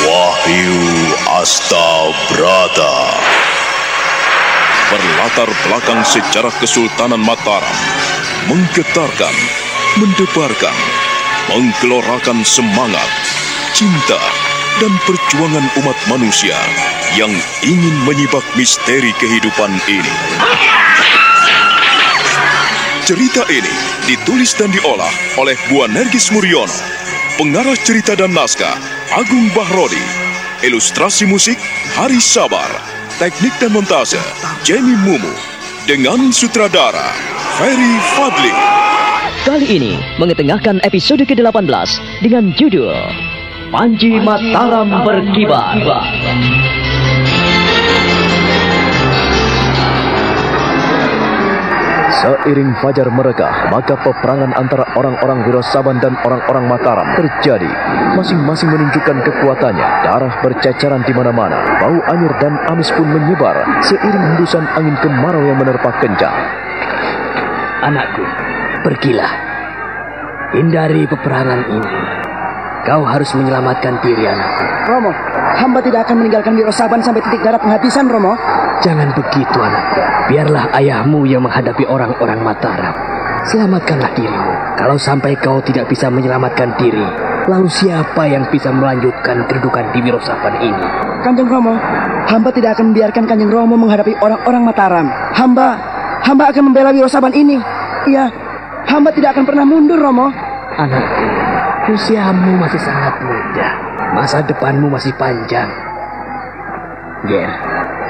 Wahyu Astabrata. Berlatar belakang sejarah Kesultanan Mataram, menggetarkan, mendebarkan, menggelorakan semangat, cinta, dan perjuangan umat manusia yang ingin menyibak misteri kehidupan ini. Cerita ini ditulis dan diolah oleh Bu Nergis Muriono, pengarah cerita dan naskah Agung Bahrodi, ilustrasi musik Haris Sabar, teknik dan montase Jamie Mumu, dengan sutradara Ferry Fadli. Kali ini mengetengahkan episode ke-18 dengan judul Panji Mataram Berkibar. Seiring fajar merekah, maka peperangan antara orang-orang Wiro Saban dan orang-orang Mataram terjadi. Masing-masing menunjukkan kekuatannya. Darah berceceran di mana-mana. Bau anyir dan amis pun menyebar seiring hembusan angin kemarau yang menerpa kencang. Anakku, pergilah. Hindari peperangan ini. Kau harus menyelamatkan diri, anakku. Romo, hamba tidak akan meninggalkan Wiro Saban sampai titik darah penghabisan, Romo. Jangan begitu, anakku. Biarlah ayahmu yang menghadapi orang-orang Mataram. Selamatkanlah dirimu. Kalau sampai kau tidak bisa menyelamatkan diri, lalu siapa yang bisa melanjutkan kedudukan di Wiro Saban ini? Kanjeng Romo, hamba tidak akan membiarkan Kanjeng Romo menghadapi orang-orang Mataram. Hamba akan membela Wiro Saban ini. Iya, hamba tidak akan pernah mundur, Romo. Anakku, usiamu masih sangat muda. Masa depanmu masih panjang. Ger,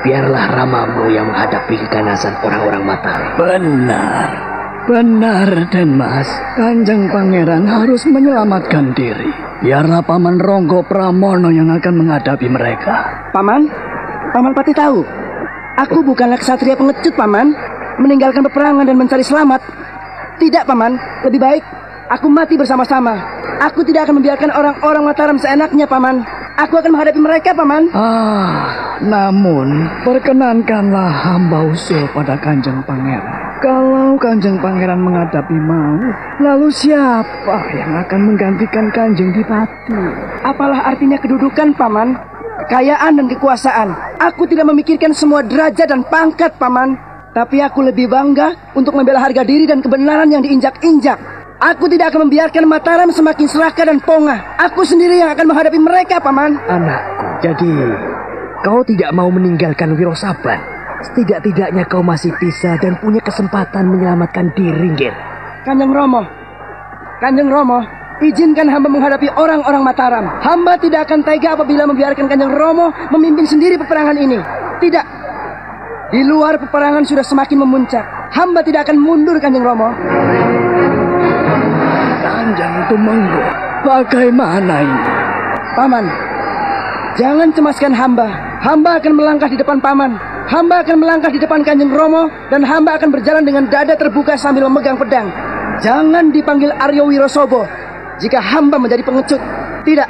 biarlah Ramamu yang menghadapi keganasan orang-orang Mataram. Benar, Den Mas. Kanjeng Pangeran harus menyelamatkan diri. Biarlah Paman Ronggo Pramono yang akan menghadapi mereka. Paman pasti tahu. Aku bukanlah ksatria pengecut, Paman. Meninggalkan peperangan dan mencari selamat. Tidak, Paman. Lebih baik aku mati bersama-sama. Aku tidak akan membiarkan orang-orang Mataram seenaknya, Paman. Aku akan menghadapi mereka, Paman. Namun perkenankanlah hamba usul pada Kanjeng Pangeran. Kalau Kanjeng Pangeran menghadapi mau, lalu siapa yang akan menggantikan Kanjeng Dipati? Apalah artinya kedudukan, Paman? Kekayaan dan kekuasaan. Aku tidak memikirkan semua derajat dan pangkat, Paman. Tapi aku lebih bangga untuk membela harga diri dan kebenaran yang diinjak-injak. Aku tidak akan membiarkan Mataram semakin serakah dan pongah. Aku sendiri yang akan menghadapi mereka, Paman. Anakku, jadi kau tidak mau meninggalkan Wiro Saban. Setidak-tidaknya kau masih bisa dan punya kesempatan menyelamatkan diri, Ger. Kanjeng Romo, izinkan hamba menghadapi orang-orang Mataram. Hamba tidak akan tega apabila membiarkan Kanjeng Romo memimpin sendiri peperangan ini. Tidak. Di luar peperangan sudah semakin memuncak. Hamba tidak akan mundur, Kanjeng Romo. Kanjeng Tumenggung, bagaimana ini? Paman, jangan cemaskan hamba. Hamba akan melangkah di depan Paman. Hamba akan melangkah di depan Kanjeng Romo. Dan hamba akan berjalan dengan dada terbuka sambil memegang pedang. Jangan dipanggil Aryo Wirosobo jika hamba menjadi pengecut. Tidak,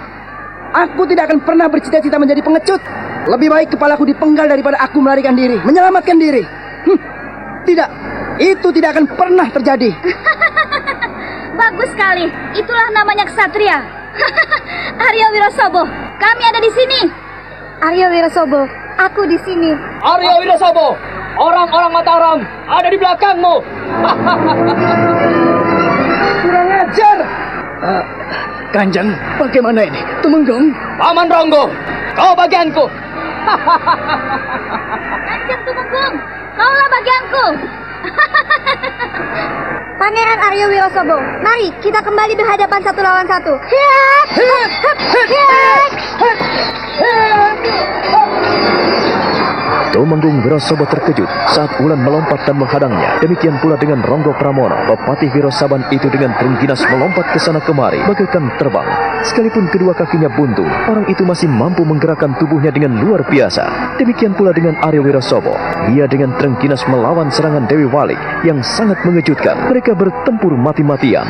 aku tidak akan pernah bercita-cita menjadi pengecut. Lebih baik kepalaku dipenggal daripada aku melarikan diri, menyelamatkan diri. Tidak, itu tidak akan pernah terjadi. Bagus sekali, itulah namanya ksatria. Aryo Wirosobo, kami ada di sini. Aryo Wirosobo, aku di sini. Aryo Wirosobo, orang-orang Mataram ada di belakangmu. Kurang ajar. Kanjeng, bagaimana ini? Tumenggung? Paman Ronggo, kau bagianku. Kanjeng Tumenggung, kaulah bagianku. Pangeran Aryo Wirosobo, mari kita kembali berhadapan satu lawan satu. Tumenggung Wirosobo terkejut saat Wulan melompat dan menghadangnya. Demikian pula dengan Ronggo Pramono. Pepatih Wiro Saban itu dengan terengginas melompat ke sana kemari bagaikan terbang. Sekalipun kedua kakinya buntu, orang itu masih mampu menggerakkan tubuhnya dengan luar biasa. Demikian pula dengan Aryo Wirosobo. Ia dengan terengginas melawan serangan Dewi Walik yang sangat mengejutkan. Mereka bertempur mati-matian.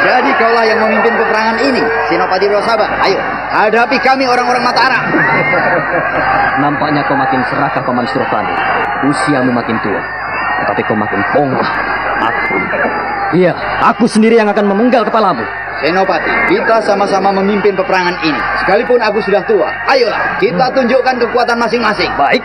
Jadi kaulah yang memimpin peperangan ini, Senopati Wirosaba, ayo hadapi kami orang-orang Mataram. Nampaknya kau makin serakah, Paman Suropati. Usiamu makin tua, tetapi kau makin bongkah. Aku sendiri yang akan memenggal kepalamu. Senopati, kita sama-sama memimpin peperangan ini. Sekalipun aku sudah tua, ayolah kita tunjukkan kekuatan masing-masing. Baik.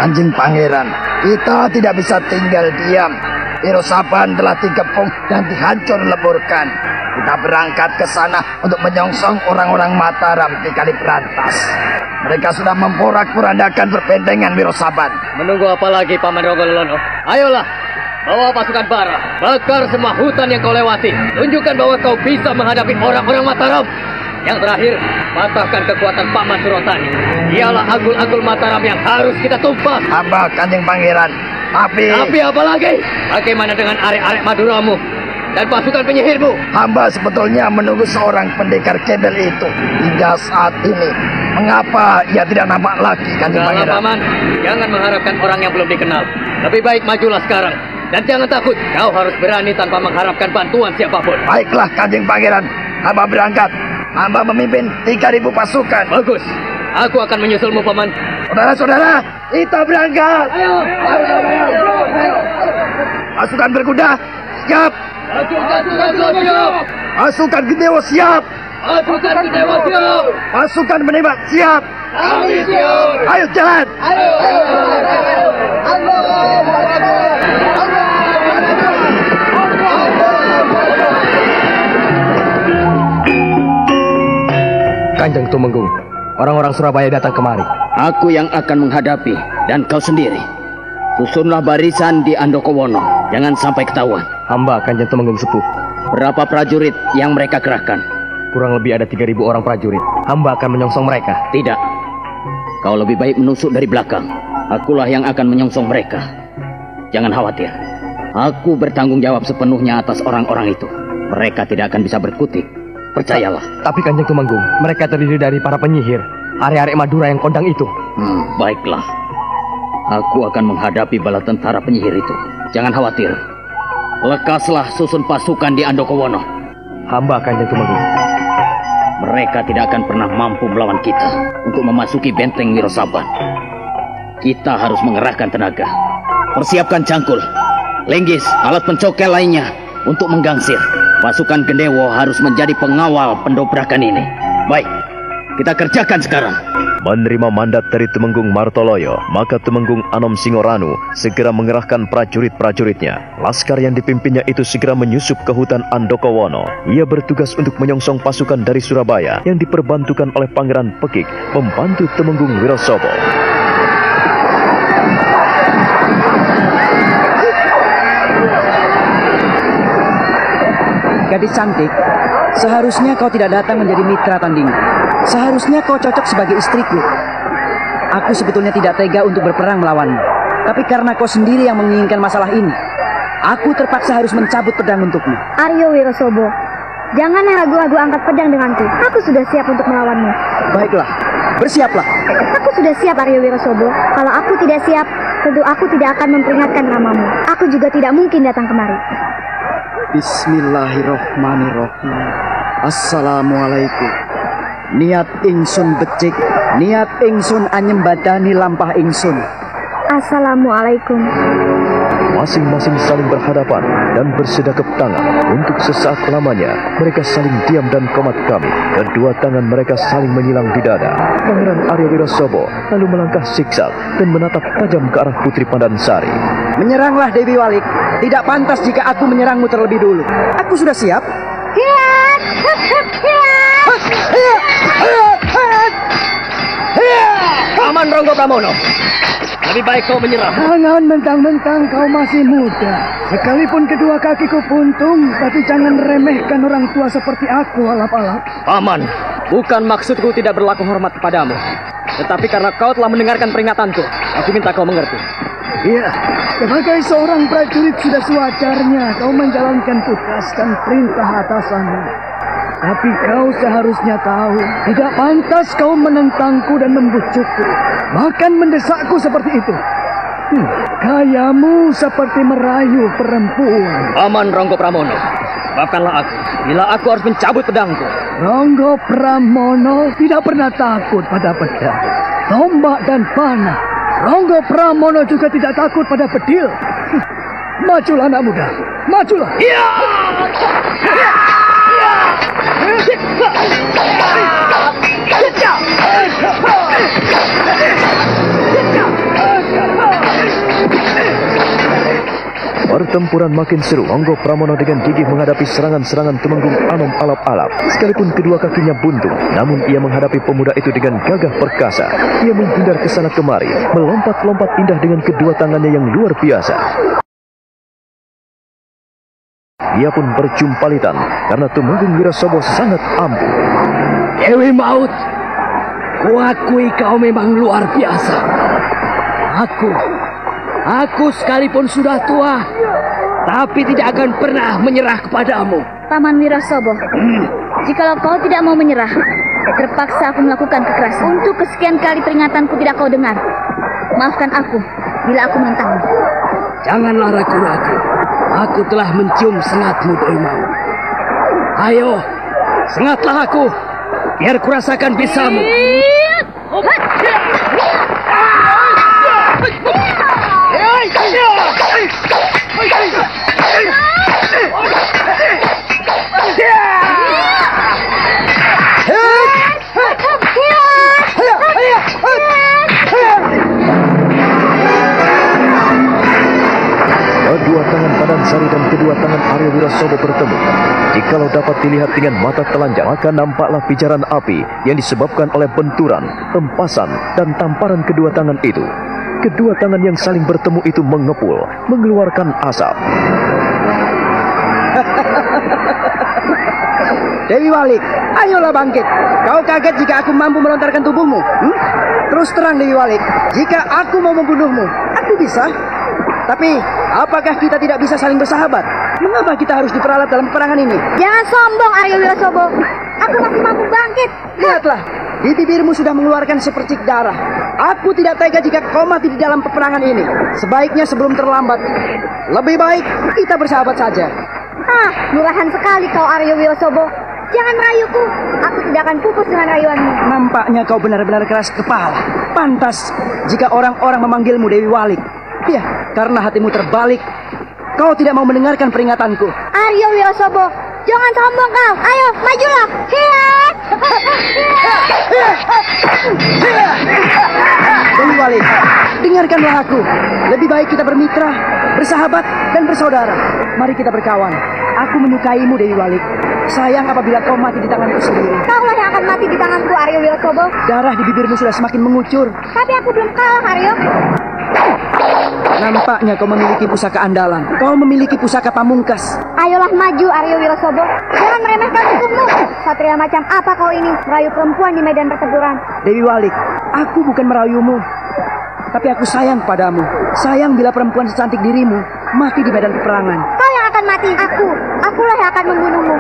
Kanjeng Pangeran, kita tidak bisa tinggal diam. Wirosaban telah dikepung dan dihancur leburkan. Kita berangkat ke sana untuk menyongsong orang-orang Mataram di Kali Berantas. Mereka sudah memporak-porandakan perbentengan Wirosaban. Menunggu apa lagi, Paman Rogolono? Ayolah, bawa pasukan bara, bakar semua hutan yang kau lewati. Tunjukkan bahwa kau bisa menghadapi orang-orang Mataram. Yang terakhir, patahkan kekuatan Paman Surotani. Dialah agul-agul Mataram yang harus kita tumpas. Hamba Kanjeng Pangeran, tapi apa lagi? Bagaimana dengan arek-arek Maduramu dan pasukan penyihirmu? hamba sebetulnya menunggu seorang pendekar kebel itu hingga saat ini. Mengapa ia tidak nampak lagi, Kanjeng Pangeran? Paman, jangan mengharapkan orang yang belum dikenal. Lebih baik majulah sekarang. Dan jangan takut, kau harus berani tanpa mengharapkan bantuan siapapun. Baiklah, Kanjeng Pangeran. Hamba berangkat. Hamba memimpin 3.000 pasukan. Bagus. Aku akan menyusulmu, Paman. Saudara-saudara, kita berangkat. Ayo. Pasukan berkuda, siap. Pasukan Gendewo siap. Pasukan menembak siap. Ayo jalan. Kanjeng Tumenggung, orang-orang Surabaya datang kemari. Aku yang akan menghadapi, dan kau sendiri. Susunlah barisan di Andokowono, jangan sampai ketahuan. Hamba Kanjeng Tumenggung Sepuh. Berapa prajurit yang mereka kerahkan? Kurang lebih ada 3.000 orang prajurit. Hamba akan menyongsong mereka. Tidak. Kau lebih baik menusuk dari belakang. Akulah yang akan menyongsong mereka. Jangan khawatir. Aku bertanggung jawab sepenuhnya atas orang-orang itu. Mereka tidak akan bisa berkutik. Percayalah. Tapi Kanjeng Tumenggung, mereka terdiri dari para penyihir, arek-arek Madura yang kondang itu. Baiklah. Aku akan menghadapi bala tentara penyihir itu. Jangan khawatir. Lekaslah susun pasukan di Andokowono. Hamba Kanjeng Tumenggung. Mereka tidak akan pernah mampu melawan kita untuk memasuki benteng Wirosaban. Kita harus mengerahkan tenaga. Persiapkan cangkul, lenggis, alat pencokel lainnya untuk menggangsir. Pasukan Gendewo harus menjadi pengawal pendobrakan ini. Baik, kita kerjakan sekarang. Menerima mandat dari Tumenggung Martoloyo, maka Tumenggung Anom Singoranu segera mengerahkan prajurit-prajuritnya. Laskar yang dipimpinnya itu segera menyusup ke hutan Andokowono. Ia bertugas untuk menyongsong pasukan dari Surabaya yang diperbantukan oleh Pangeran Pekik membantu Tumenggung Wirosobo. Gadis cantik, seharusnya kau tidak datang menjadi mitra tandingku. Seharusnya kau cocok sebagai istriku. Aku sebetulnya tidak tega untuk berperang melawanmu. Tapi karena kau sendiri yang menginginkan masalah ini, aku terpaksa harus mencabut pedang untukmu. Aryo Wirosobo, jangan ragu-ragu angkat pedang denganku. Aku sudah siap untuk melawanmu. Baiklah, bersiaplah. Aku sudah siap, Aryo Wirosobo. Kalau aku tidak siap, tentu aku tidak akan memperingatkan namamu. Aku juga tidak mungkin datang kemari. Bismillahirrohmanirrohim. Assalamualaikum. Niat ingsun becik, niat ingsun anyembadani lampah ingsun. Assalamualaikum. Masing-masing saling berhadapan dan bersedekap tangan. Untuk sesaat lamanya, mereka saling diam dan komat kami. Kedua tangan mereka saling menyilang di dada. Pangeran Aryo Wirosobo lalu melangkah siksak dan menatap tajam ke arah Putri Pandansari. Menyeranglah Dewi Walik. Tidak pantas jika aku menyerangmu terlebih dulu. Aku sudah siap. Paman Ronggo Pramono, lebih baik kau menyerah. Jangan mentang-mentang kau masih muda. Sekalipun kedua kakiku buntung, tapi jangan remehkan orang tua seperti aku, alap-alap. Paman, bukan maksudku tidak berlaku hormat kepadamu. Tetapi karena kau telah mendengarkan peringatanku, aku minta kau mengerti. Iya, sebagai seorang prajurit sudah sewajarnya kau menjalankan tugas dan perintah atasanmu. Tapi kau seharusnya tahu, tidak pantas kau menentangku dan membujukku, bahkan mendesakku seperti itu. Gayamu seperti merayu perempuan. Paman Ronggo Pramono, maafkanlah aku bila aku harus mencabut pedangku. Ronggo Pramono tidak pernah takut pada pedang, tombak dan panah. Ronggo Pramono juga tidak takut pada bedil. Majulah anak muda, majulah. Pertempuran makin seru. Ronggo Pramono dengan gigih menghadapi serangan-serangan Tumenggung Anom alap-alap. Sekalipun kedua kakinya buntung, namun ia menghadapi pemuda itu dengan gagah perkasa. Ia menghindar ke sana kemari, melompat-lompat indah dengan kedua tangannya yang luar biasa. Ia pun berjumpalitan karena Tumenggung Wirasobo sangat ampuh. Dewi Maut, kuakui kau memang luar biasa. Aku sekalipun sudah tua, tapi tidak akan pernah menyerah kepadamu. Paman Wirasobo, jikalau kau tidak mau menyerah, terpaksa aku melakukan kekerasan. Untuk kesekian kali peringatanku tidak kau dengar. Maafkan aku bila aku menentangmu. Janganlah ragu-ragu. Aku telah mencium sengatmu, Dewi Maut. Ayo, sengatlah aku, biar kurasakan bisamu. Kedua tangan Padansari dan kedua tangan Arya Wirasobo bertemu. Jikalau dapat dilihat dengan mata telanjang, maka nampaklah pijaran api yang disebabkan oleh benturan, hempasan, dan tamparan kedua tangan itu. Kedua tangan yang saling bertemu itu mengepul, mengeluarkan asap. Dewi Walik, ayolah bangkit. Kau kaget jika aku mampu melontarkan tubuhmu? Terus terang Dewi Walik, jika aku mau membunuhmu, aku bisa. Tapi, apakah kita tidak bisa saling bersahabat? Mengapa kita harus diperalat dalam peperangan ini? Jangan sombong, Arya Wirasobo. Aku masih mampu bangkit. Lihatlah, di bibirmu sudah mengeluarkan sepercik darah. Aku tidak tega jika kau mati di dalam peperangan ini. Sebaiknya sebelum terlambat, lebih baik kita bersahabat saja. Murahan sekali kau, Arya Wirasobo. Jangan merayuku. Aku tidak akan pupus dengan rayuanmu. Nampaknya kau benar-benar keras kepala. Pantas jika orang-orang memanggilmu Dewi Walik. Ya, karena hatimu terbalik, kau tidak mau mendengarkan peringatanku. Arya Wirasobo, jangan sombong kau. Ayo, majulah. Dewi Walik, dengarkanlah aku. Lebih baik kita bermitra, bersahabat, dan bersaudara. Mari kita berkawan. Aku menyukaimu, Dewi Walik. Sayang apabila kau mati di tanganku sendiri. Kaulah yang akan mati di tanganku, Arya Wirasobo. Darah di bibirmu sudah semakin mengucur. Tapi aku belum kalah, Arya. Nampaknya kau memiliki pusaka andalan. Kau memiliki pusaka pamungkas. Ayolah maju, Arya Wirasobo. Jangan meremehkan musuhmu. Satria macam apa kau ini, merayu perempuan di medan pertempuran? Dewi Walik, aku bukan merayumu. Tapi aku sayang padamu. Sayang bila perempuan secantik dirimu mati di medan peperangan. Kau yang akan mati. Akulah yang akan membunuhmu.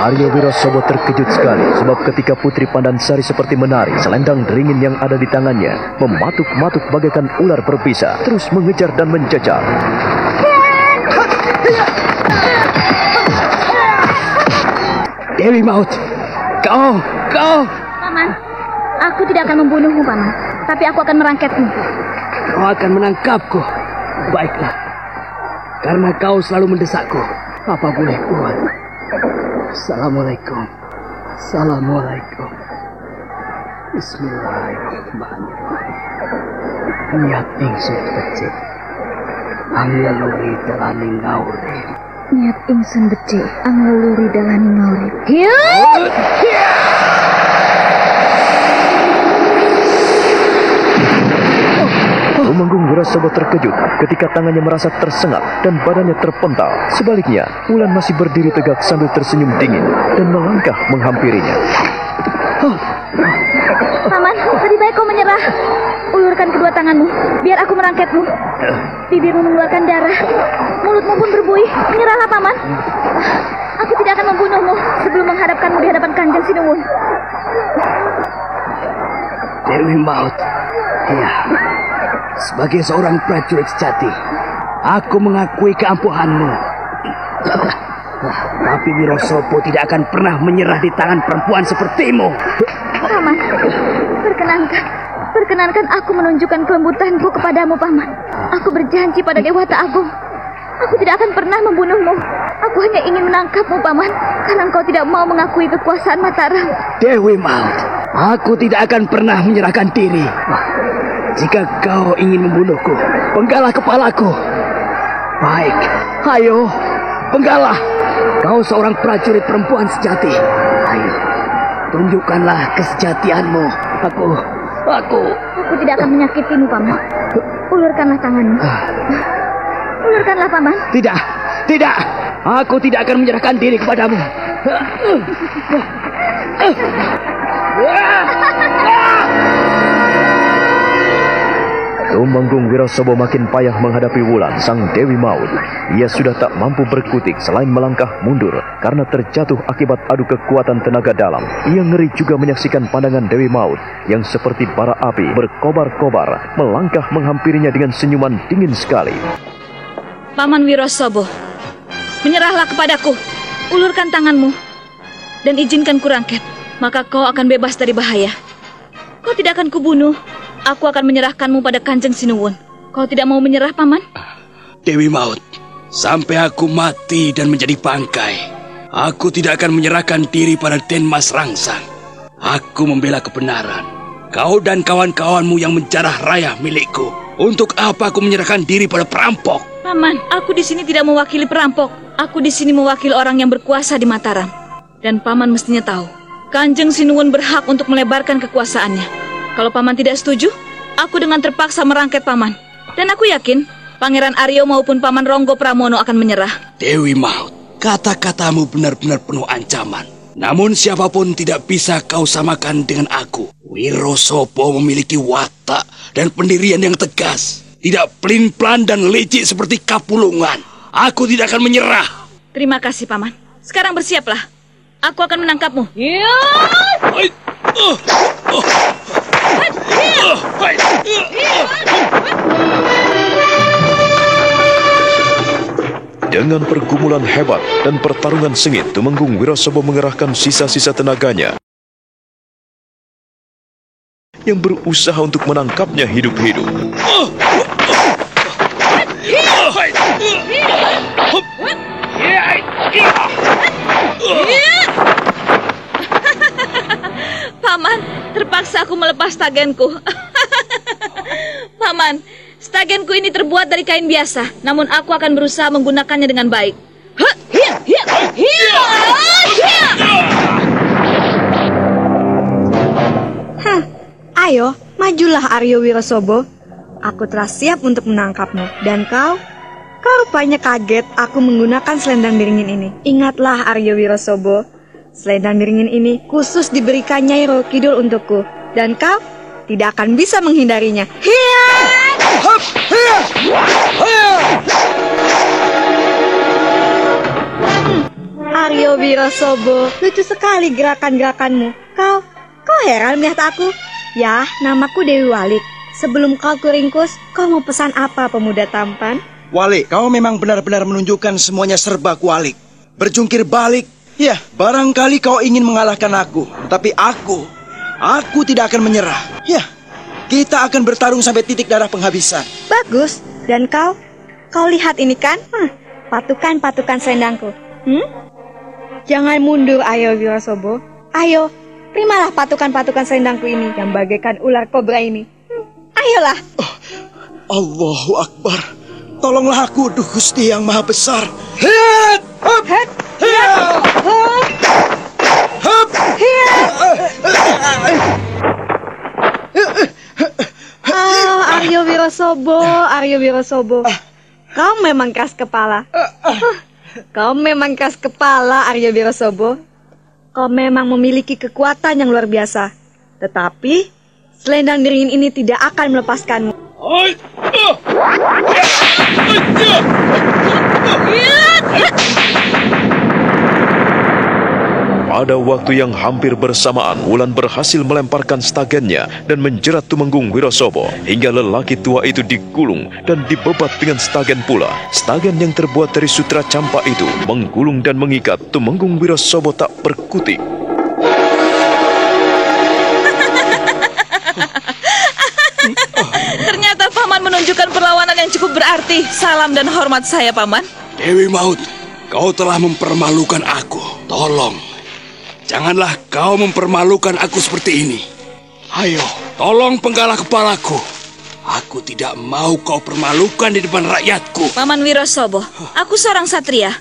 Arya Wirasobo terkejut sekali sebab ketika Putri Pandansari seperti menari, selendang deringin yang ada di tangannya mematuk-matuk bagaikan ular berbisa, terus mengejar dan mencecar. Dewi Maut, kau. Paman, aku tidak akan membunuhmu, Paman. Tapi aku akan merangketmu. Kau akan menangkapku. Baiklah, karena kau selalu mendesakku. Apa boleh buat? Assalamualaikum. Bismillahirrahmanirrahim. Niat ingsun becik, anggeluri dalani ngaurip. Niat ingsun becik, anggeluri dalani ngaurip. Tumenggung Wirasaba terkejut ketika tangannya merasa tersengat dan badannya terpental. Sebaliknya, Wulan masih berdiri tegak sambil tersenyum dingin dan melangkah menghampirinya. Paman, lebih baik kau menyerah. Ulurkan kedua tanganmu, biar aku merangketmu. Bibirmu mengeluarkan darah, mulutmu pun berbuih. Menyerahlah, Paman. Aku tidak akan membunuhmu sebelum menghadapkanmu di hadapan Kanjeng Sinuwun. Dewi Maut, ya, sebagai seorang prajurit sejati, aku mengakui keampuhanmu. Tapi Wirasaba tidak akan pernah menyerah di tangan perempuan sepertimu. Paman, perkenankan aku menunjukkan kelembutanku kepadamu, Paman. Aku berjanji pada Dewata Agung, aku tidak akan pernah membunuhmu. Aku hanya ingin menangkapmu, Paman, karena engkau tidak mau mengakui kekuasaan Mataram. Dewi Maut, aku tidak akan pernah menyerahkan diri. Jika kau ingin membunuhku, penggalah kepalaku. Baik, ayo, penggalah. Kau seorang prajurit perempuan sejati. Ayo, tunjukkanlah kesejatianmu. Aku tidak akan menyakitimu, Paman. Ulurkanlah tanganmu. Ulurkanlah, Paman. Tidak. Aku tidak akan menyerahkan diri kepadamu. Tumenggung Wirasaba makin payah menghadapi Wulan, sang Dewi Maut. Ia sudah tak mampu berkutik selain melangkah mundur karena terjatuh akibat adu kekuatan tenaga dalam. Ia ngeri juga menyaksikan pandangan Dewi Maut yang seperti bara api berkobar-kobar melangkah menghampirinya dengan senyuman dingin sekali. Paman Wirasaba, menyerahlah kepadaku. Ulurkan tanganmu dan izinkan kurangket, maka kau akan bebas dari bahaya. Kau tidak akan kubunuh. Aku akan menyerahkanmu pada Kanjeng Sinuwun. Kau tidak mau menyerah, Paman? Dewi Maut, sampai aku mati dan menjadi bangkai, aku tidak akan menyerahkan diri pada Den Mas Rangsang. Aku membela kebenaran. Kau dan kawan-kawanmu yang menjarah raya milikku. Untuk apa aku menyerahkan diri pada perampok? Paman, aku di sini tidak mewakili perampok. Aku di sini mewakili orang yang berkuasa di Mataram. Dan Paman mestinya tahu, Kanjeng Sinuwun berhak untuk melebarkan kekuasaannya. Kalau Paman tidak setuju, aku dengan terpaksa merangket Paman. Dan aku yakin Pangeran Aryo maupun Paman Ronggo Pramono akan menyerah. Dewi Maut, kata-katamu benar-benar penuh ancaman. Namun siapapun tidak bisa kau samakan dengan aku. Wirasaba memiliki watak dan pendirian yang tegas. Tidak pelin-pelan dan licik seperti Kapulungan. Aku tidak akan menyerah. Terima kasih, Paman. Sekarang bersiaplah. Aku akan menangkapmu. Dengan pergumulan hebat dan pertarungan sengit, Tumenggung Wirasaba mengerahkan sisa-sisa tenaganya yang berusaha untuk menangkapnya hidup-hidup. Paman, terpaksa aku melepas stagenku. Paman, stagenku ini terbuat dari kain biasa, namun aku akan berusaha menggunakannya dengan baik. Ayo, majulah Aryo Wirasaba. Aku telah siap untuk menangkapmu. Dan kau rupanya kaget aku menggunakan selendang beringin ini. Ingatlah Aryo Wirasaba, selendang beringin ini khusus diberikan Nyai Roro Kidul untukku. Dan kau tidak akan bisa menghindarinya. Aryo Wirasaba, lucu sekali gerakan-gerakanmu. Kau heran melihat aku? Ya, namaku Dewi Walik. Sebelum kau kuringkus, kau mau pesan apa, pemuda tampan? Walik, kau memang benar-benar menunjukkan semuanya serba kualik. Berjungkir balik. Ya, barangkali kau ingin mengalahkan aku. Tapi aku tidak akan menyerah. Ya, kita akan bertarung sampai titik darah penghabisan. Bagus. Dan kau lihat ini kan? Patukan-patukan selendangku. Jangan mundur, Aryo Wirasaba. Ayo, terimalah patukan-patukan selendangku ini yang bagaikan ular kobra ini. Ayolah. Allahu Akbar. Tolonglah aku, Duh Gusti yang Maha Besar. Hit! Hup! Hit! Hup! Hup! Aryo Wirosobo, Aryo Wirosobo. Kau memang keras kepala. Kau memang keras kepala, Aryo Wirosobo. Kau memang memiliki kekuatan yang luar biasa. Tetapi, selendang dingin ini tidak akan melepaskanmu. Pada waktu yang hampir bersamaan, Wulan berhasil melemparkan stagennya dan menjerat Tumenggung Wirosobo hingga lelaki tua itu digulung dan dibebat dengan stagen pula. Stagen yang terbuat dari sutra campak itu menggulung dan mengikat Tumenggung Wirosobo tak berkutik. Ternyata Paman menunjukkan perlawanan yang cukup berarti. Salam dan hormat saya, Paman. Dewi Maut, kau telah mempermalukan aku. Tolong, janganlah kau mempermalukan aku seperti ini. Ayo, tolong penggalah kepalaku. Aku tidak mau kau permalukan di depan rakyatku. Paman Wirosobo, aku seorang satria.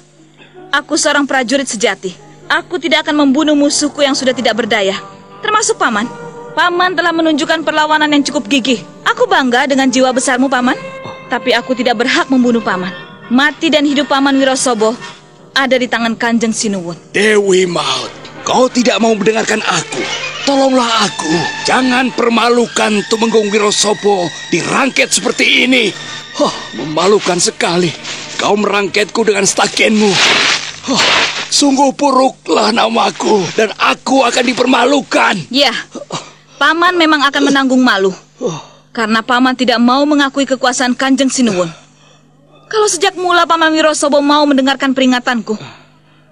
Aku seorang prajurit sejati. Aku tidak akan membunuh musuhku yang sudah tidak berdaya. Termasuk Paman. Paman telah menunjukkan perlawanan yang cukup gigih. Aku bangga dengan jiwa besarmu, Paman. Tapi aku tidak berhak membunuh Paman. Mati dan hidup Paman Wirosobo ada di tangan Kanjeng Sinuwun. Dewi Maut, kau tidak mau mendengarkan aku. Tolonglah aku. Jangan permalukan Tumenggung Wirosobo dirangket seperti ini. Memalukan sekali. Kau merangketku dengan stagenmu. Sungguh buruklah namaku dan aku akan dipermalukan. Ya, Paman memang akan menanggung malu. Karena Paman tidak mau mengakui kekuasaan Kanjeng Sinuwun. Kalau sejak mula Paman Wirosobo mau mendengarkan peringatanku,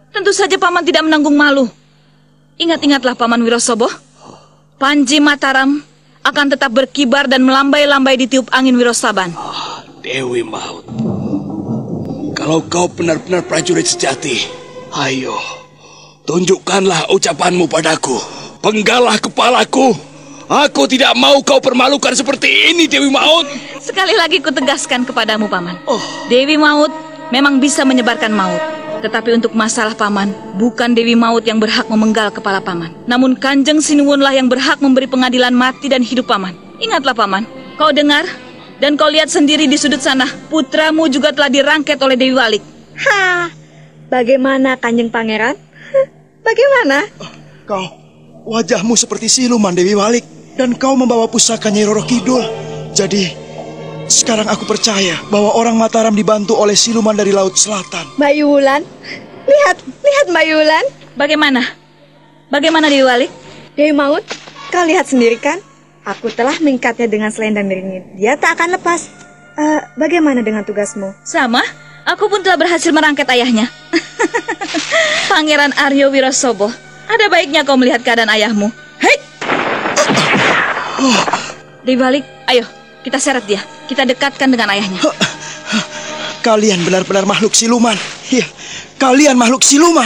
tentu saja Paman tidak menanggung malu. Ingat-ingatlah Paman Wirosobo, Panji Mataram akan tetap berkibar dan melambai-lambai di tiup angin Wirosaban. Dewi Maut, kalau kau benar-benar prajurit sejati, ayo, tunjukkanlah ucapanmu padaku. Penggalah kepalaku. Aku tidak mau kau permalukan seperti ini, Dewi Maut. Sekali lagi kutegaskan kepadamu, Paman. Dewi Maut memang bisa menyebarkan maut. Tetapi untuk masalah Paman, bukan Dewi Maut yang berhak memenggal kepala Paman. Namun Kanjeng Sinuwunlah yang berhak memberi pengadilan mati dan hidup Paman. Ingatlah, Paman. Kau dengar dan kau lihat sendiri di sudut sana. Putramu juga telah dirangket oleh Dewi Walik. Bagaimana, Kanjeng Pangeran? Bagaimana? Kau, wajahmu seperti siluman, Dewi Walik. Dan kau membawa pusaka Nyai Roro Kidul. Jadi, sekarang aku percaya bahwa orang Mataram dibantu oleh siluman dari Laut Selatan. Mbak Yulan, lihat Mbak Yulan. Bagaimana Dewi Walik? Dewi Maut, kau lihat sendiri kan? Aku telah mengikatnya dengan selendang beringin. Dia tak akan lepas. Bagaimana dengan tugasmu? Sama, aku pun telah berhasil merangket ayahnya. Pangeran Aryo Wirosobo, ada baiknya kau melihat keadaan ayahmu. Hei! Dewi Walik, ayo, kita seret dia. Kita dekatkan dengan ayahnya. Kalian benar-benar makhluk siluman. Ya, kalian makhluk siluman.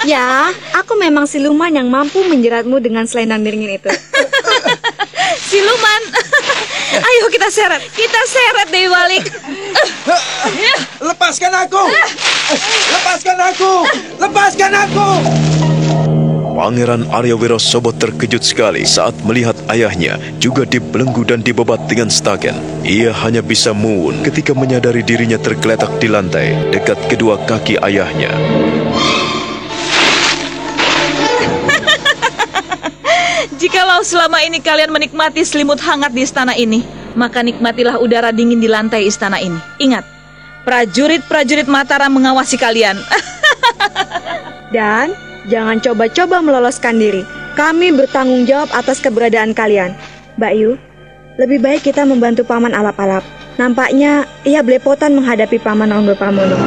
Ya, aku memang siluman yang mampu menjeratmu dengan selendang beringin itu. Siluman. Ayo kita seret Dewi Walik. Lepaskan aku. Lepaskan aku. Lepaskan aku. Pangeran Aryo Wirosobo terkejut sekali saat melihat ayahnya juga dibelenggu dan dibebat dengan stagen. Ia hanya bisa muun ketika menyadari dirinya tergeletak di lantai dekat kedua kaki ayahnya. Jikalau selama ini kalian menikmati selimut hangat di istana ini, maka nikmatilah udara dingin di lantai istana ini. Ingat, prajurit-prajurit Mataram mengawasi kalian. Dan jangan coba-coba meloloskan diri. Kami bertanggung jawab atas keberadaan kalian. Mbak Yu, lebih baik kita membantu Paman Alap-Alap. Nampaknya ia belepotan menghadapi Paman Ronggo Pramono.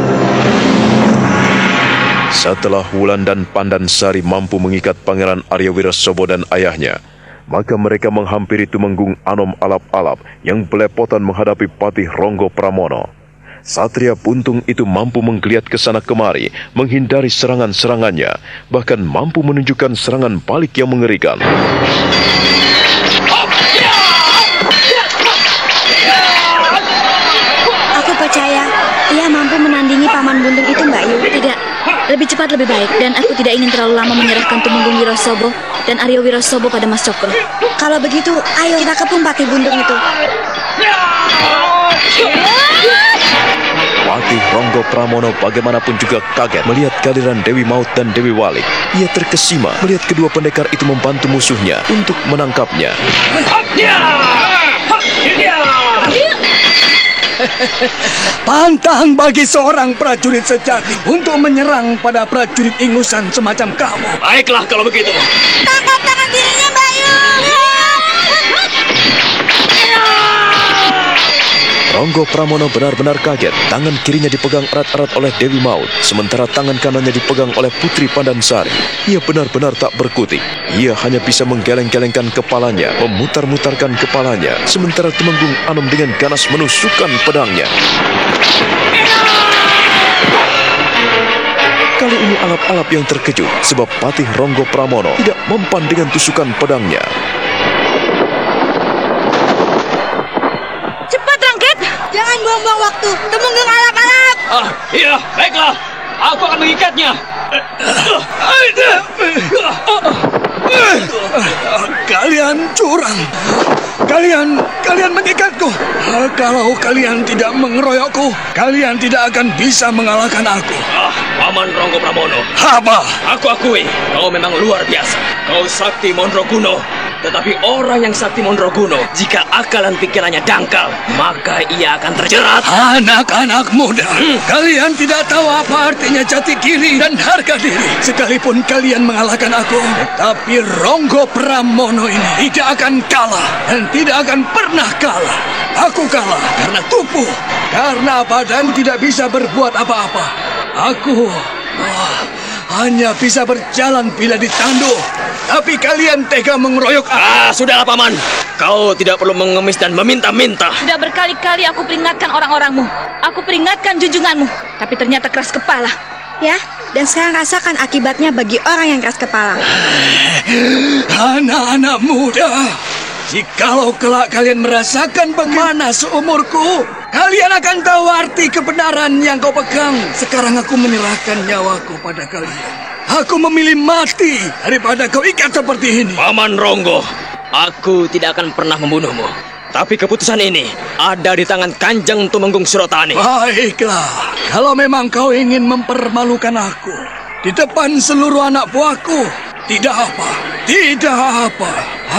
Setelah Wulan dan Pandansari mampu mengikat Pangeran Aryo Wirosobo dan ayahnya, maka mereka menghampiri Tumenggung Anom Alap-Alap yang belepotan menghadapi Patih Ronggo Pramono. Satria Buntung itu mampu menggeliat ke sana kemari, menghindari serangan-serangannya, bahkan mampu menunjukkan serangan balik yang mengerikan. Aku percaya ia mampu menandingi Paman Buntung itu, Mbak Yu. Tidak, lebih cepat lebih baik, dan aku tidak ingin terlalu lama menyerahkan Tumenggung Wirosobo dan Aryo Wirosobo pada Mas Cokro. Kalau begitu, ayo kita kepung Patih Bundung itu. Patih Ronggo Pramono bagaimanapun juga kaget melihat kehadiran Dewi Maut dan Dewi Walik. Ia terkesima melihat kedua pendekar itu membantu musuhnya untuk menangkapnya. Pantang bagi seorang prajurit sejati untuk menyerang pada prajurit ingusan semacam kamu. Baiklah kalau begitu. Tangkap tangan dirinya, Bayu. Ronggo Pramono benar-benar kaget. Tangan kirinya dipegang erat-erat oleh Dewi Maut, sementara tangan kanannya dipegang oleh Putri Pandansari. Ia benar-benar tak berkutik. Ia hanya bisa menggeleng-gelengkan kepalanya, memutar-mutarkan kepalanya, sementara Temenggung Anom dengan ganas menusukkan pedangnya. Kali ini alap-alap yang terkejut, sebab Patih Ronggo Pramono tidak mempan dengan tusukan pedangnya. Jangan buang-buang waktu. Temenggung alap-alap. Iya, baiklah. Aku akan mengikatnya. Kalian curang. Kalian mengikatku. Kalau kalian tidak mengeroyokku, kalian tidak akan bisa mengalahkan aku. Paman Ronggo Pramono. Apa? Aku akui, kau memang luar biasa. Kau sakti Mondrokuno. Tetapi orang yang sakti Mondrokuno, jika akal dan pikirannya dangkal, maka ia akan terjerat. Anak-anak muda, kalian tidak tahu apa artinya jati diri dan harga diri. Sekalipun kalian mengalahkan aku, tapi Ronggo Pramono ini tidak akan kalah dan tidak akan pernah kalah. Aku kalah karena tubuh, karena badan tidak bisa berbuat apa-apa. Aku hanya bisa berjalan bila ditandu. Tapi kalian tega mengeroyok aku. Sudahlah Paman. Kau tidak perlu mengemis dan meminta-minta. Sudah berkali-kali aku peringatkan orang-orangmu. Aku peringatkan junjunganmu. Tapi ternyata keras kepala. Ya, dan sekarang rasakan akibatnya bagi orang yang keras kepala. Anak-anak muda, jikalau kelak kalian merasakan bagaimana seumurku, kalian akan tahu arti kebenaran yang kau pegang. Sekarang aku menyerahkan nyawaku pada kalian. Aku memilih mati daripada kau ikat seperti ini. Paman Ronggo, aku tidak akan pernah membunuhmu. Tapi keputusan ini ada di tangan Kanjeng Tumenggung Surotani. Baiklah, kalau memang kau ingin mempermalukan aku di depan seluruh anak buahku, tidak apa.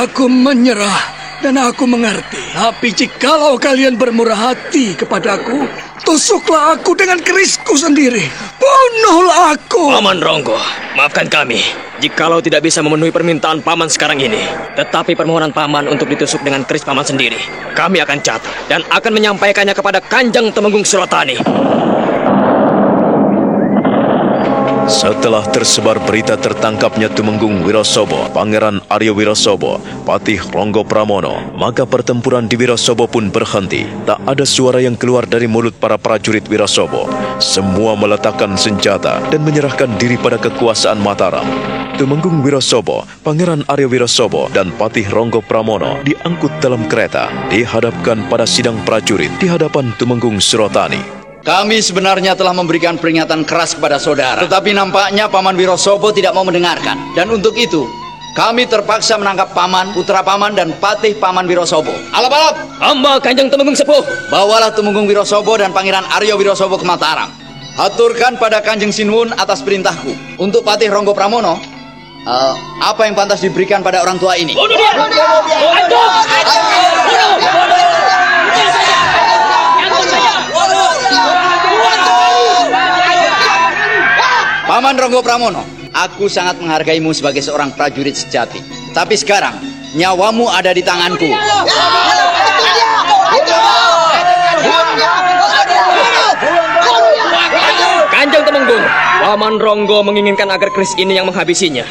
Aku menyerah dan aku mengerti. Tapi jikalau kalian bermurah hati kepadaku, tusuklah aku dengan kerisku sendiri. Bunuhlah aku. Paman Ronggo, maafkan kami jikalau tidak bisa memenuhi permintaan Paman sekarang ini. Tetapi permohonan Paman untuk ditusuk dengan keris Paman sendiri, kami akan catat dan akan menyampaikannya kepada Kanjeng Temenggung Surotani. Setelah tersebar berita tertangkapnya Tumenggung Wirosobo, Pangeran Aryo Wirosobo, Patih Ronggo Pramono, maka pertempuran di Wirosobo pun berhenti. Tak ada suara yang keluar dari mulut para prajurit Wirosobo. Semua meletakkan senjata dan menyerahkan diri pada kekuasaan Mataram. Tumenggung Wirosobo, Pangeran Aryo Wirosobo, dan Patih Ronggo Pramono diangkut dalam kereta, dihadapkan pada sidang prajurit di hadapan Tumenggung Surotani. Kami sebenarnya telah memberikan peringatan keras kepada saudara, tetapi nampaknya Paman Wirosobo tidak mau mendengarkan. Dan untuk itu, kami terpaksa menangkap Paman, putra Paman, dan patih Paman Wirosobo. Alap-alap! Hamba Kanjeng Temenggung Sepuh. Bawalah Tumenggung Wirosobo dan Pangeran Aryo Wirosobo ke Mataram. Haturkan pada Kanjeng Sinuwun atas perintahku. Untuk Patih Ronggo Pramono, apa yang pantas diberikan pada orang tua ini? Bunuh dia! Paman Ronggo Pramono, aku sangat menghargaimu sebagai seorang prajurit sejati. Tapi sekarang, nyawamu ada di tanganku. Kanjeng Temenggung, Paman Ronggo menginginkan agar keris ini yang menghabisinya.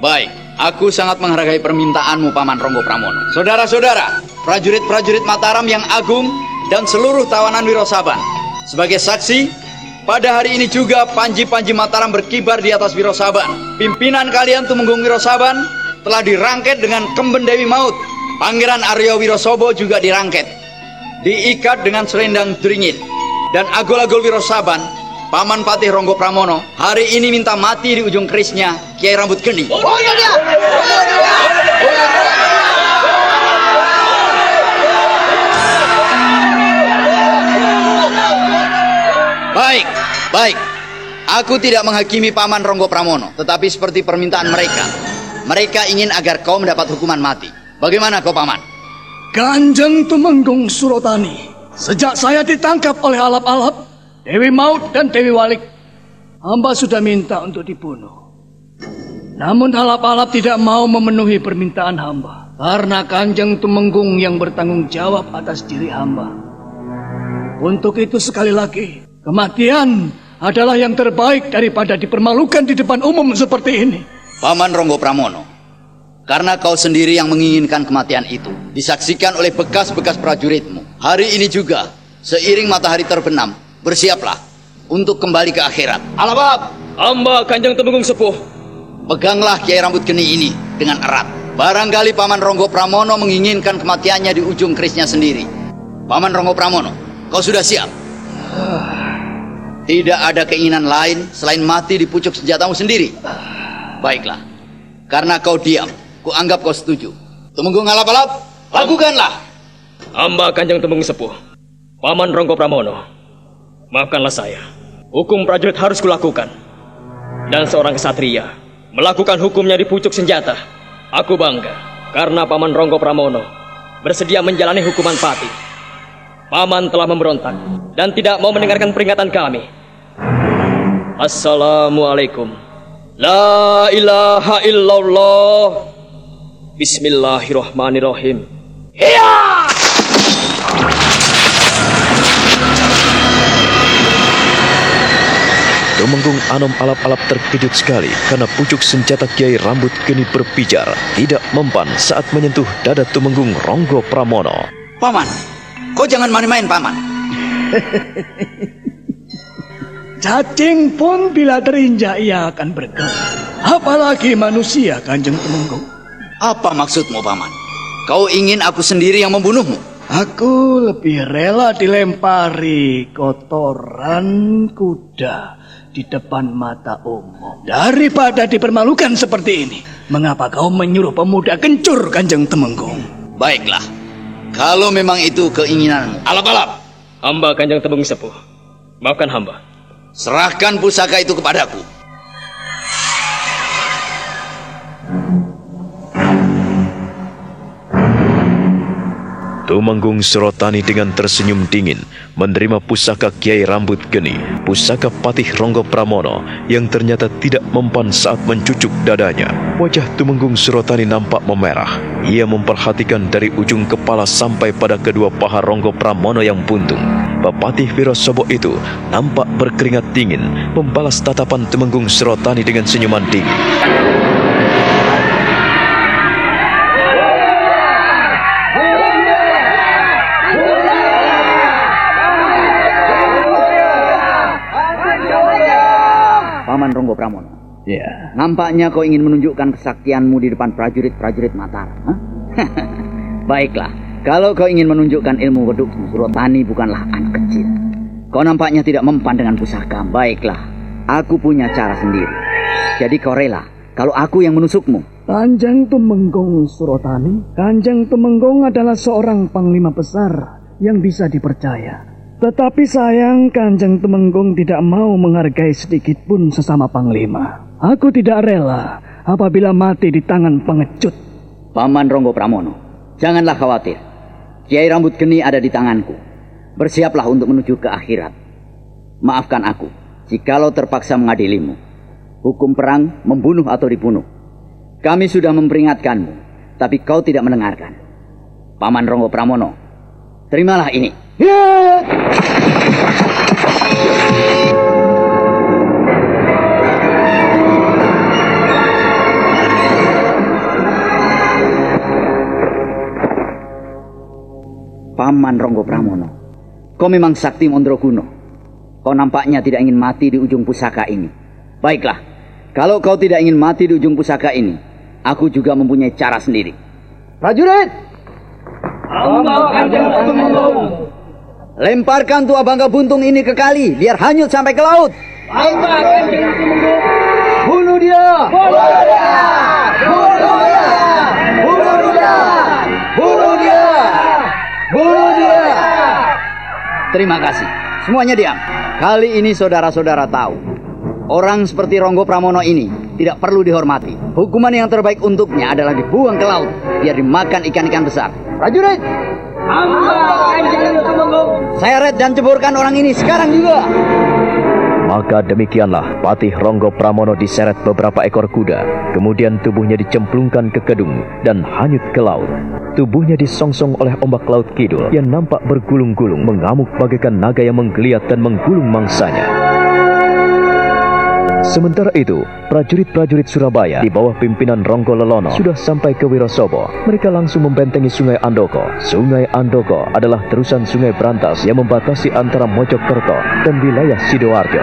Baik, aku sangat menghargai permintaanmu, Paman Ronggo Pramono. Saudara-saudara, prajurit-prajurit Mataram yang agung dan seluruh tawanan Wirosaban. Sebagai saksi, pada hari ini juga panji-panji Mataram berkibar di atas Wirosaban. Pimpinan kalian Tumenggung Wirosaban telah dirangket dengan Kemben Dewi Maut. Pangeran Aryo Wirosobo juga dirangket, diikat dengan selendang dringin. Dan agol-agol Wirosaban Paman Patih Ronggo Pramono hari ini minta mati di ujung kerisnya Kiai Rambut Geni. Baik. Aku tidak menghakimi Paman Ronggo Pramono, tetapi seperti permintaan mereka. Mereka ingin agar kau mendapat hukuman mati. Bagaimana kau, Paman? Kanjeng Tumenggung Surotani, sejak saya ditangkap oleh alap-alap, Dewi Maut dan Dewi Walik, hamba sudah minta untuk dibunuh. Namun alap-alap tidak mau memenuhi permintaan hamba, karena Kanjeng Tumenggung yang bertanggung jawab atas diri hamba. Untuk itu sekali lagi, kematian adalah yang terbaik daripada dipermalukan di depan umum seperti ini. Paman Ronggo Pramono, karena kau sendiri yang menginginkan kematian itu, disaksikan oleh bekas-bekas prajuritmu. Hari ini juga, seiring matahari terbenam, bersiaplah untuk kembali ke akhirat. Alap-alap, hamba Kanjeng Tumenggung Sepuh. Peganglah Kiai Rambut Geni ini dengan erat. Barangkali Paman Ronggo Pramono menginginkan kematiannya di ujung kerisnya sendiri. Paman Ronggo Pramono, kau sudah siap? Tidak ada keinginan lain selain mati di pucuk senjatamu sendiri. Baiklah, karena kau diam, kuanggap kau setuju. Tumenggung alap-alap, lakukanlah. Hamba Kanjeng Tumenggung Sepuh, Paman Ronggo Pramono, maafkanlah saya. Hukum prajurit harus kulakukan. Dan seorang kesatria melakukan hukumnya di pucuk senjata. Aku bangga karena Paman Ronggo Pramono bersedia menjalani hukuman mati. Paman telah memberontak dan tidak mau mendengarkan peringatan kami. Assalamualaikum. La ilaha illallah. Bismillahirrahmanirrahim. Iya! Tumenggung Anom alap-alap terkejut sekali karena pucuk senjata Kiai Rambut Geni berpijar tidak mempan saat menyentuh dada Tumenggung Ronggo Pramono. Paman, kau jangan main-main, Paman. Cacing pun bila terinjak ia akan bergerak. Apalagi manusia, Kanjeng Tumenggung. Apa maksudmu, Paman? Kau ingin aku sendiri yang membunuhmu? Aku lebih rela dilempari kotoran kuda di depan mata umum daripada dipermalukan seperti ini. Mengapa kau menyuruh pemuda kencur, Kanjeng Tumenggung? Baiklah, kalau memang itu keinginanmu. Alap-alap, hamba Kanjeng Tumenggung Sepuh, maafkan hamba. Serahkan pusaka itu kepadaku. Tumenggung Surotani dengan tersenyum dingin menerima pusaka Kiai Rambut Geni, pusaka Patih Ronggo Pramono yang ternyata tidak mempan saat mencucuk dadanya. Wajah Tumenggung Surotani nampak memerah. Ia memperhatikan dari ujung kepala sampai pada kedua paha Ronggo Pramono yang buntung. Bapatih Wirosobo itu nampak berkeringat dingin, membalas tatapan Tumenggung Surotani dengan senyuman dingin. Paman Ronggo Pramono. Ya. Nampaknya kau ingin menunjukkan kesaktianmu di depan prajurit-prajurit Mataram. Baiklah, kalau kau ingin menunjukkan ilmu weduk Surotani bukanlah anak kecil. Kau nampaknya tidak mempan dengan pusaka. Baiklah, aku punya cara sendiri. Jadi kau rela kalau aku yang menusukmu? Kanjeng Tumenggung Surotani, Kanjeng Tumenggung adalah seorang panglima besar yang bisa dipercaya. Tetapi sayang Kanjeng Tumenggung tidak mau menghargai sedikit pun sesama panglima. Aku tidak rela apabila mati di tangan pengecut. Paman Ronggo Pramono, janganlah khawatir. Kiai Rambut Geni ada di tanganku. Bersiaplah untuk menuju ke akhirat. Maafkan aku jikalau terpaksa mengadilimu. Hukum perang membunuh atau dibunuh. Kami sudah memperingatkanmu, tapi kau tidak mendengarkan. Paman Ronggo Pramono, terimalah ini. Ya! Paman Ronggo Pramono, kau memang sakti Mondrokuno. Kau nampaknya tidak ingin mati di ujung pusaka ini. Baiklah, kalau kau tidak ingin mati di ujung pusaka ini, aku juga mempunyai cara sendiri. Prajurit! lemparkan tua bangga buntung ini ke kali, biar hanyut sampai ke laut. Hamba Kanjeng Tumenggung. Bunuh dia! Bunuh dia! Bunuh dia! Bunuh dia! Bunuh dia! Bunuh dia! Terima kasih. Semuanya diam. Kali ini saudara-saudara tahu, orang seperti Ronggo Pramono ini tidak perlu dihormati. Hukuman yang terbaik untuknya adalah dibuang ke laut, biar dimakan ikan-ikan besar. Prajurit! Hamba Kanjeng Tumenggung. Seret dan ceburkan orang ini sekarang juga. Maka demikianlah Patih Ronggo Pramono diseret beberapa ekor kuda. Kemudian tubuhnya dicemplungkan ke kedung dan hanyut ke laut. Tubuhnya disongsong oleh ombak laut kidul yang nampak bergulung-gulung, mengamuk bagaikan naga yang menggeliat dan menggulung mangsanya. Sementara itu, prajurit-prajurit Surabaya di bawah pimpinan Ronggo Lelono sudah sampai ke Wirosobo. Mereka langsung membentengi Sungai Andoko. Sungai Andoko adalah terusan Sungai Brantas yang membatasi antara Mojokerto dan wilayah Sidoarjo.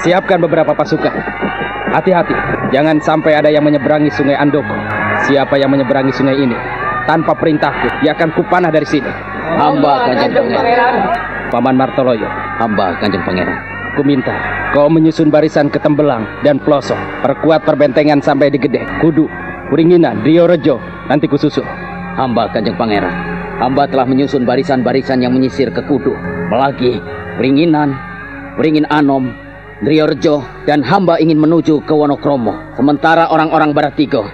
Siapkan beberapa pasukan. Hati-hati, jangan sampai ada yang menyeberangi Sungai Andoko. Siapa yang menyeberangi sungai ini, tanpa perintahku, dia akan kupanah dari sini. Hamba Kanjeng Pangeran. Paman Martoloyo. Hamba Kanjeng Pangeran. Ku minta kau menyusun barisan ke Tembelang dan Ploso. Perkuat perbentengan sampai di Gedek, Kudu, Kuringinan, Riorejo. Nanti ku susul. Hamba Kanjeng Pangeran. Hamba telah menyusun barisan-barisan yang menyisir ke Kudu, Melagi, Kuringinan, Kuringin Anom, Riorejo, dan hamba ingin menuju ke Wonokromo. Sementara orang-orang Baratigo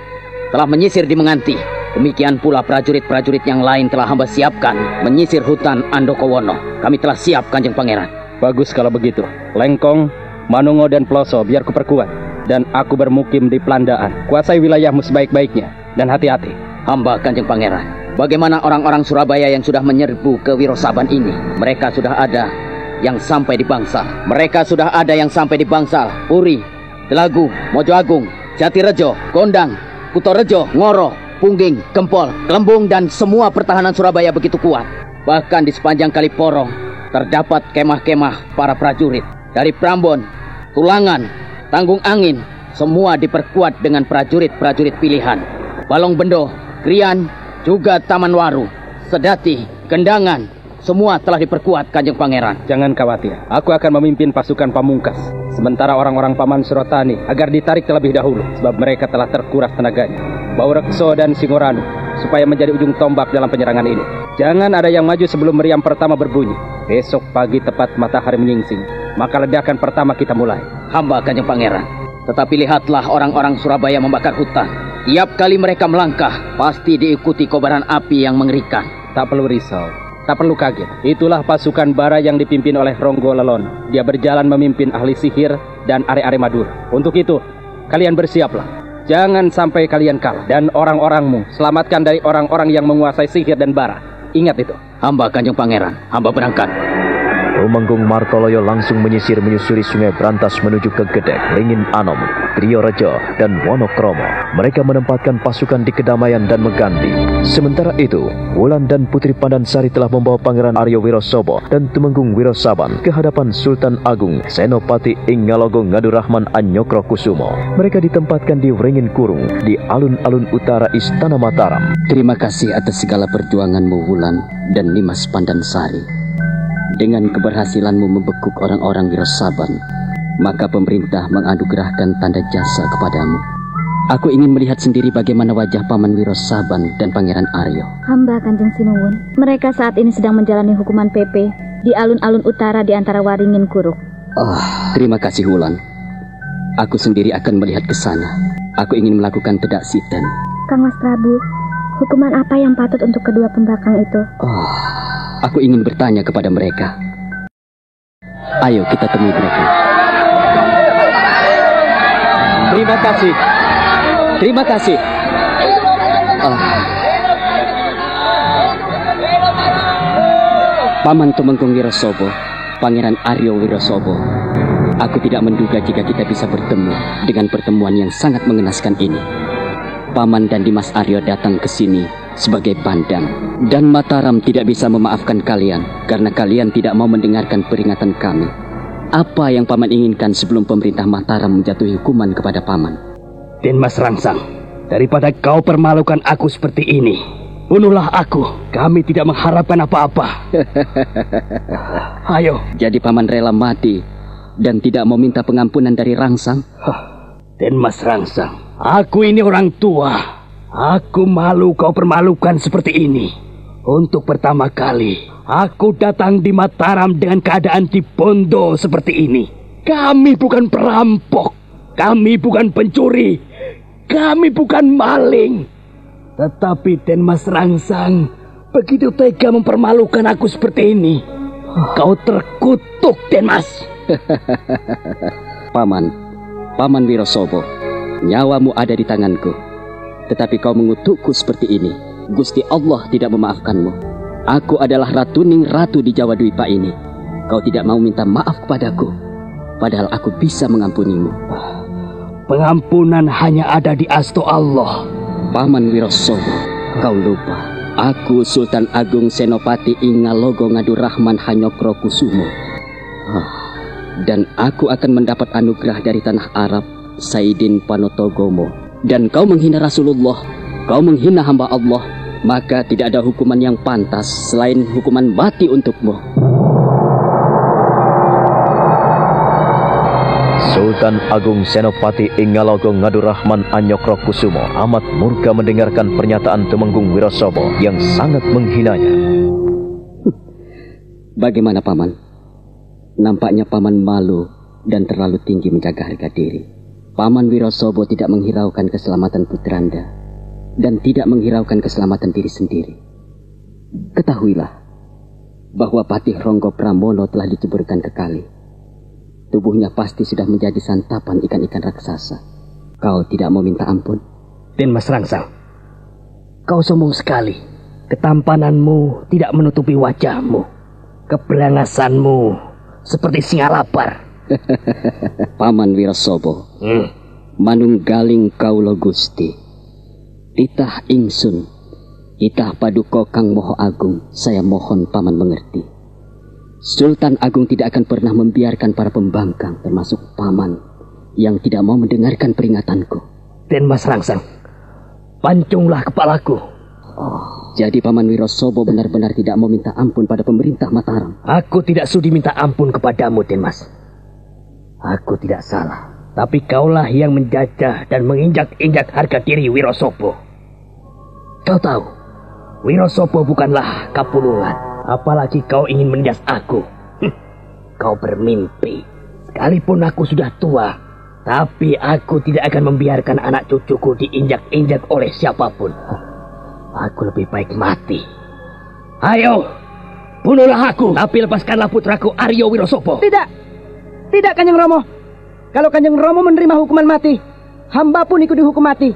telah menyisir di Menganti. Demikian pula prajurit-prajurit yang lain telah hamba siapkan menyisir hutan Andokowono. Kami telah siap, Kanjeng Pangeran. Bagus kalau begitu. Lengkong, Manungo, dan Ploso biar kuperkuat. Dan aku bermukim di Pelandaan. Kuasai wilayahmu sebaik-baiknya. Dan hati-hati. Hamba Kanjeng Pangeran. Bagaimana orang-orang Surabaya yang sudah menyerbu ke Wirosaban ini? Mereka sudah ada yang sampai di Bangsal. Mereka sudah ada yang sampai di Bangsal, Puri, Delagu, Mojo Agung, Jatirejo, Gondang, Kutorejo, Ngoro, Pungging, Gempol, Kelembung, dan semua pertahanan Surabaya begitu kuat. Bahkan di sepanjang Kali Porong terdapat kemah-kemah para prajurit. Dari Prambon, Tulangan, Tanggung Angin, semua diperkuat dengan prajurit-prajurit pilihan. Balong Bendo, Krian, juga Taman Waru, Sedati, Gendangan, semua telah diperkuat, Kanjeng Pangeran. Jangan khawatir, aku akan memimpin pasukan pamungkas. Sementara orang-orang Paman Surotani agar ditarik terlebih dahulu, sebab mereka telah terkuras tenaganya. Baurekso dan Singoranu, supaya menjadi ujung tombak dalam penyerangan ini. Jangan ada yang maju sebelum meriam pertama berbunyi. Besok pagi tepat matahari menyingsing, maka ledakan pertama kita mulai. Hamba Kanjeng Pangeran. Tetapi lihatlah orang-orang Surabaya membakar hutan. Tiap kali mereka melangkah, pasti diikuti kobaran api yang mengerikan. Tak perlu risau. Tak perlu kaget, itulah pasukan bara yang dipimpin oleh Ronggo Lelono. Dia berjalan memimpin ahli sihir dan are-are Madura. Untuk itu, kalian bersiaplah. Jangan sampai kalian kalah. Dan orang-orangmu, selamatkan dari orang-orang yang menguasai sihir dan bara. Ingat itu. Hamba Kanjeng Pangeran, hamba berangkat. Tumenggung Martoloyo langsung menyusuri Sungai Brantas menuju ke Gedek, Ringin Anom, Riorejo, dan Wonokromo. Mereka menempatkan pasukan di Kedamaian dan Meganti. Sementara itu, Wulan dan Putri Pandansari telah membawa Pangeran Aryo Wirosobo dan Tumenggung Wirosaban ke hadapan Sultan Agung Senopati Ingalogo Ngadurahman Anyokro Kusumo. Mereka ditempatkan di Ringin Kurung di alun-alun utara Istana Mataram. Terima kasih atas segala perjuanganmu, Wulan dan Nimas Pandansari. Dengan keberhasilanmu membekuk orang-orang Wirosaban, maka pemerintah menganugerahkan tanda jasa kepadamu. Aku ingin melihat sendiri bagaimana wajah Paman Wirosaban dan Pangeran Aryo. Hamba Kanjeng Sinuwun, mereka saat ini sedang menjalani hukuman PP di alun-alun utara di antara Waringin Kuruk. Oh, terima kasih Wulan. Aku sendiri akan melihat ke sana. Aku ingin melakukan tedak siten. Kang Mas Prabu, hukuman apa yang patut untuk kedua pembakang itu? Oh, aku ingin bertanya kepada mereka. Ayo kita temui mereka. Terima kasih. Terima kasih. Paman Tumenggung Wirosobo, Pangeran Aryo Wirosobo. Aku tidak menduga jika kita bisa bertemu dengan pertemuan yang sangat mengenaskan ini. Paman dan Dimas Aryo datang ke sini sebagai pandang. Dan Mataram tidak bisa memaafkan kalian karena kalian tidak mau mendengarkan peringatan kami. Apa yang Paman inginkan sebelum pemerintah Mataram menjatuhi hukuman kepada Paman? Den Mas Rangsang, daripada kau permalukan aku seperti ini, bunuhlah aku. Kami tidak mengharapkan apa-apa. Ayo. Jadi Paman rela mati dan tidak mau minta pengampunan dari Rangsang? Den Mas Rangsang, aku ini orang tua. Aku malu kau permalukan seperti ini. Untuk pertama kali, aku datang di Mataram dengan keadaan dibondo seperti ini. Kami bukan perampok. Kami bukan pencuri. Kami bukan maling. Tetapi Den Mas Rangsang begitu tega mempermalukan aku seperti ini. Kau terkutuk, Den Mas. Paman Wirosobo, nyawamu ada di tanganku. Tetapi kau mengutukku seperti ini. Gusti Allah tidak memaafkanmu. Aku adalah Ratuning Ratu di Jawa Dwipa ini. Kau tidak mau minta maaf kepadaku, padahal aku bisa mengampunimu. Pengampunan hanya ada di asto Allah. Paman Wirosobo, kau lupa. Aku Sultan Agung Senopati Ingalogo Ngadurahman Hanyokro Kusumo. Dan aku akan mendapat anugerah dari tanah Arab, Saidin Panotogomo. Dan kau menghina Rasulullah, kau menghina hamba Allah, maka tidak ada hukuman yang pantas selain hukuman mati untukmu. Sultan Agung Senopati Ingalogo Ngadurahman Anyokro Kusumo amat murka mendengarkan pernyataan Tumenggung Wirosobo yang sangat menghinanya. Bagaimana Paman? Nampaknya Paman malu dan terlalu tinggi menjaga harga diri. Paman Wirosobo tidak menghiraukan keselamatan putranda dan tidak menghiraukan keselamatan diri sendiri. Ketahuilah bahwa Patih Ronggo Pramono telah diceburkan ke kali. Tubuhnya pasti sudah menjadi santapan ikan-ikan raksasa. Kau tidak mau minta ampun? Den Mas Rangsang, kau sombong sekali. Ketampananmu tidak menutupi wajahmu. Keberangasanmu seperti singa lapar. Paman Wirosobo, manunggaling kaulo Gusti. Titah ingsun, titah paduka Kang Moho Agung, saya mohon Paman mengerti. Sultan Agung tidak akan pernah membiarkan para pembangkang, termasuk Paman, yang tidak mau mendengarkan peringatanku. Den Mas Rangsang, pancunglah kepalaku. Jadi Paman Wirosobo benar-benar tidak mau minta ampun pada pemerintah Mataram? Aku tidak sudi minta ampun kepadamu, Den Mas. Aku tidak salah, tapi kaulah yang menjajah dan menginjak-injak harga diri Wirosobo. Kau tahu, Wirosobo bukanlah kapulungan, apalagi kau ingin menindas aku. Kau bermimpi. Sekalipun aku sudah tua, tapi aku tidak akan membiarkan anak cucuku diinjak-injak oleh siapapun. Aku lebih baik mati. Ayo, bunuhlah aku, tapi lepaskanlah putraku Aryo Wirosobo. Tidak, Kanjeng Romo. Kalau Kanjeng Romo menerima hukuman mati, hamba pun ikut dihukum mati.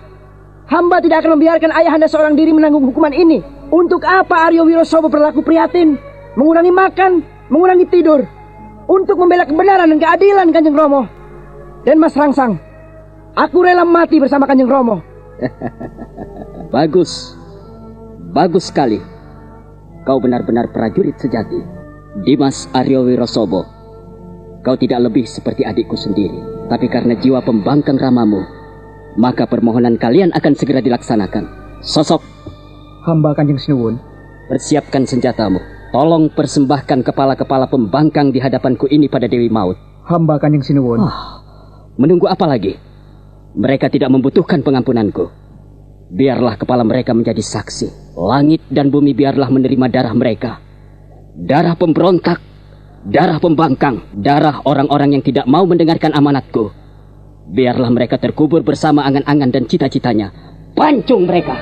Hamba tidak akan membiarkan ayahanda seorang diri menanggung hukuman ini. Untuk apa Aryo Wirosobo berlaku prihatin, mengurangi makan, mengurangi tidur, untuk membela kebenaran dan keadilan Kanjeng Romo? Dan Mas Rangsang, aku rela mati bersama Kanjeng Romo. Bagus sekali. Kau benar-benar prajurit sejati, Dimas Aryo Wirosobo. Kau tidak lebih seperti adikku sendiri, tapi karena jiwa pembangkang ramamu, maka permohonan kalian akan segera dilaksanakan. Sosok hamba Kanjeng Sinuwun. Persiapkan senjatamu. Tolong persembahkan kepala-kepala pembangkang di hadapanku ini pada Dewi Maut. Hamba Kanjeng Sinuwun. Menunggu apa lagi? Mereka tidak membutuhkan pengampunanku. Biarlah kepala mereka menjadi saksi. Langit dan bumi biarlah menerima darah mereka. Darah pemberontak, darah pembangkang, darah orang-orang yang tidak mau mendengarkan amanatku. Biarlah mereka terkubur bersama angan-angan dan cita-citanya. Pancung mereka.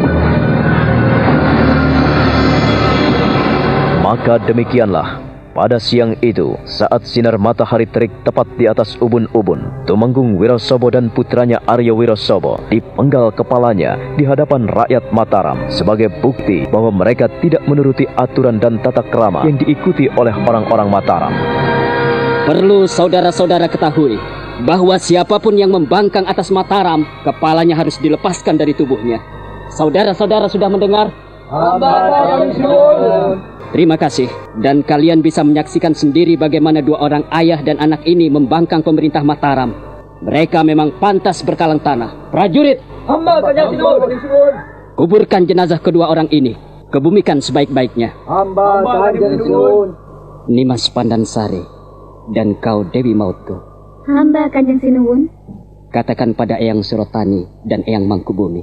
Maka demikianlah, pada siang itu, saat sinar matahari terik tepat di atas ubun-ubun, Tumenggung Wirosobo dan putranya Aryo Wirosobo dipenggal kepalanya di hadapan rakyat Mataram sebagai bukti bahwa mereka tidak menuruti aturan dan tata krama yang diikuti oleh orang-orang Mataram. Perlu saudara-saudara ketahui bahwa siapapun yang membangkang atas Mataram, kepalanya harus dilepaskan dari tubuhnya. Saudara-saudara sudah mendengar? Terima kasih. Dan kalian bisa menyaksikan sendiri bagaimana dua orang ayah dan anak ini membangkang pemerintah Mataram. Mereka memang pantas berkalang tanah. Prajurit, kuburkan jenazah kedua orang ini. Kebumikan sebaik-baiknya. Nimas Pandansari dan kau Dewi Mautku. Hamba Kanjeng Sinuwun. Katakan pada Eyang Surotani dan Eyang Mangkubumi,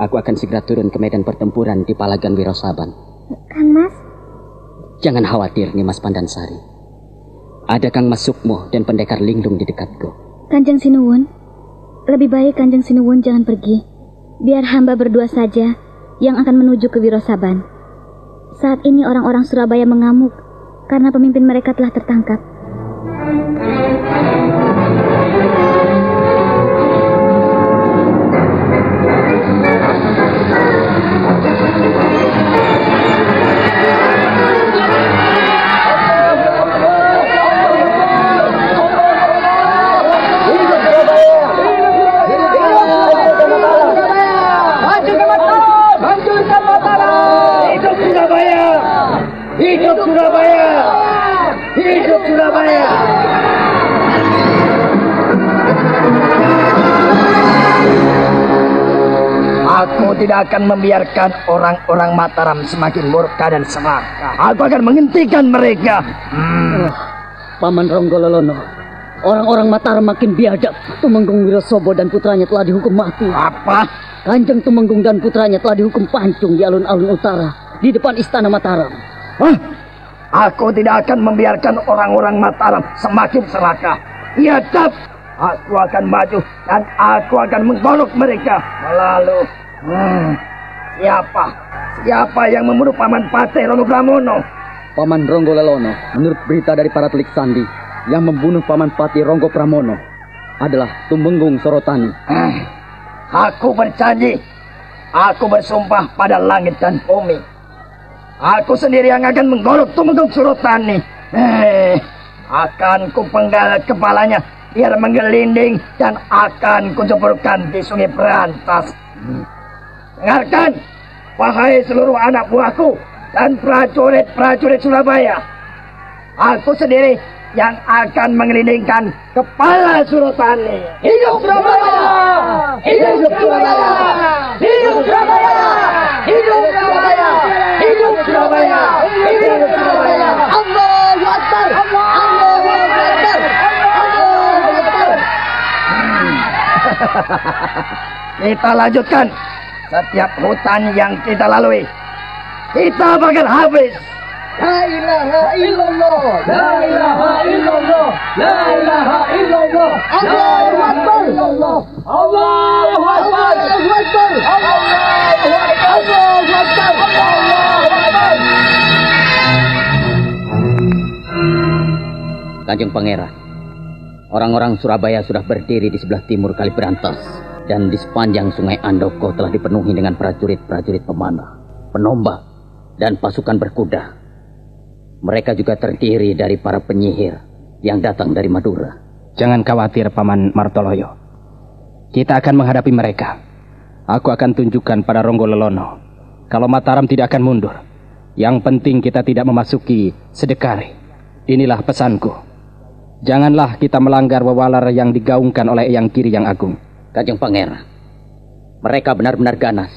aku akan segera turun ke medan pertempuran di Palagan Wirosaban. Kang Mas? Jangan khawatir, Nimas Pandansari. Ada Kang Mas Sukmo dan Pendekar Linglung di dekatku. Kanjeng Sinuwun, lebih baik Kanjeng Sinuwun jangan pergi. Biar hamba berdua saja yang akan menuju ke Wirosaban. Saat ini orang-orang Surabaya mengamuk karena pemimpin mereka telah tertangkap. Hidup Surabaya! Hidup Surabaya! Aku tidak akan membiarkan orang-orang Mataram semakin murka dan serakah. Aku akan menghentikan mereka. Paman Ronggololono, orang-orang Mataram makin biadab. Tumenggung Wirosobo dan putranya telah dihukum mati. Apa? Kanjeng Tumenggung dan putranya telah dihukum pancung di alun-alun utara di depan istana Mataram. Hah? Aku tidak akan membiarkan orang-orang Mataram semakin serakah. Biadab. Aku akan maju dan aku akan menggolok mereka. Lalu, siapa yang membunuh Paman Patih Ronggo Pramono? Paman Ronggololono, menurut berita dari para telik sandi, yang membunuh Paman Patih Ronggo Pramono adalah Tumenggung Surotani. Aku berjanji, aku bersumpah pada langit dan bumi. Aku sendiri yang akan menggolok Tumenggung Surotani. Akan kupenggal kepalanya biar menggelinding dan akan kuceburkan di Sungai Berantas. Dengarkan, wahai seluruh anak buahku dan prajurit-prajurit Surabaya. Aku sendiri yang akan menggelindingkan kepala Surotani. Hidup Surabaya! Hidup Surabaya! Hidup Surabaya! Hidup Surabaya! Hidup Surabaya! Hidup Surabaya! Allahu Akbar! Allahu Akbar! Allahu Akbar! Kita lanjutkan. Setiap hutan yang kita lalui, kita bakal habis. La ilaha illallah, la ilaha illallah, la ilaha illallah. Allahu Akbar, Allahu Akbar, Allahu Akbar, Allahu Akbar, Allahu Akbar, Allahu Akbar. Kanjeng Pangeran, orang-orang Surabaya sudah berdiri di sebelah timur Kali Berantas dan di sepanjang Sungai Andoko telah dipenuhi dengan prajurit-prajurit pemanah, penombak, dan pasukan berkuda. Mereka juga terdiri dari para penyihir yang datang dari Madura. Jangan khawatir, Paman Martoloyo. Kita akan menghadapi mereka. Aku akan tunjukkan pada Ronggololono kalau Mataram tidak akan mundur. Yang penting kita tidak memasuki Sedekare. Inilah pesanku. Janganlah kita melanggar wewalar yang digaungkan oleh Eyang Kiri yang Agung. Kanjeng Pangeran, mereka benar-benar ganas.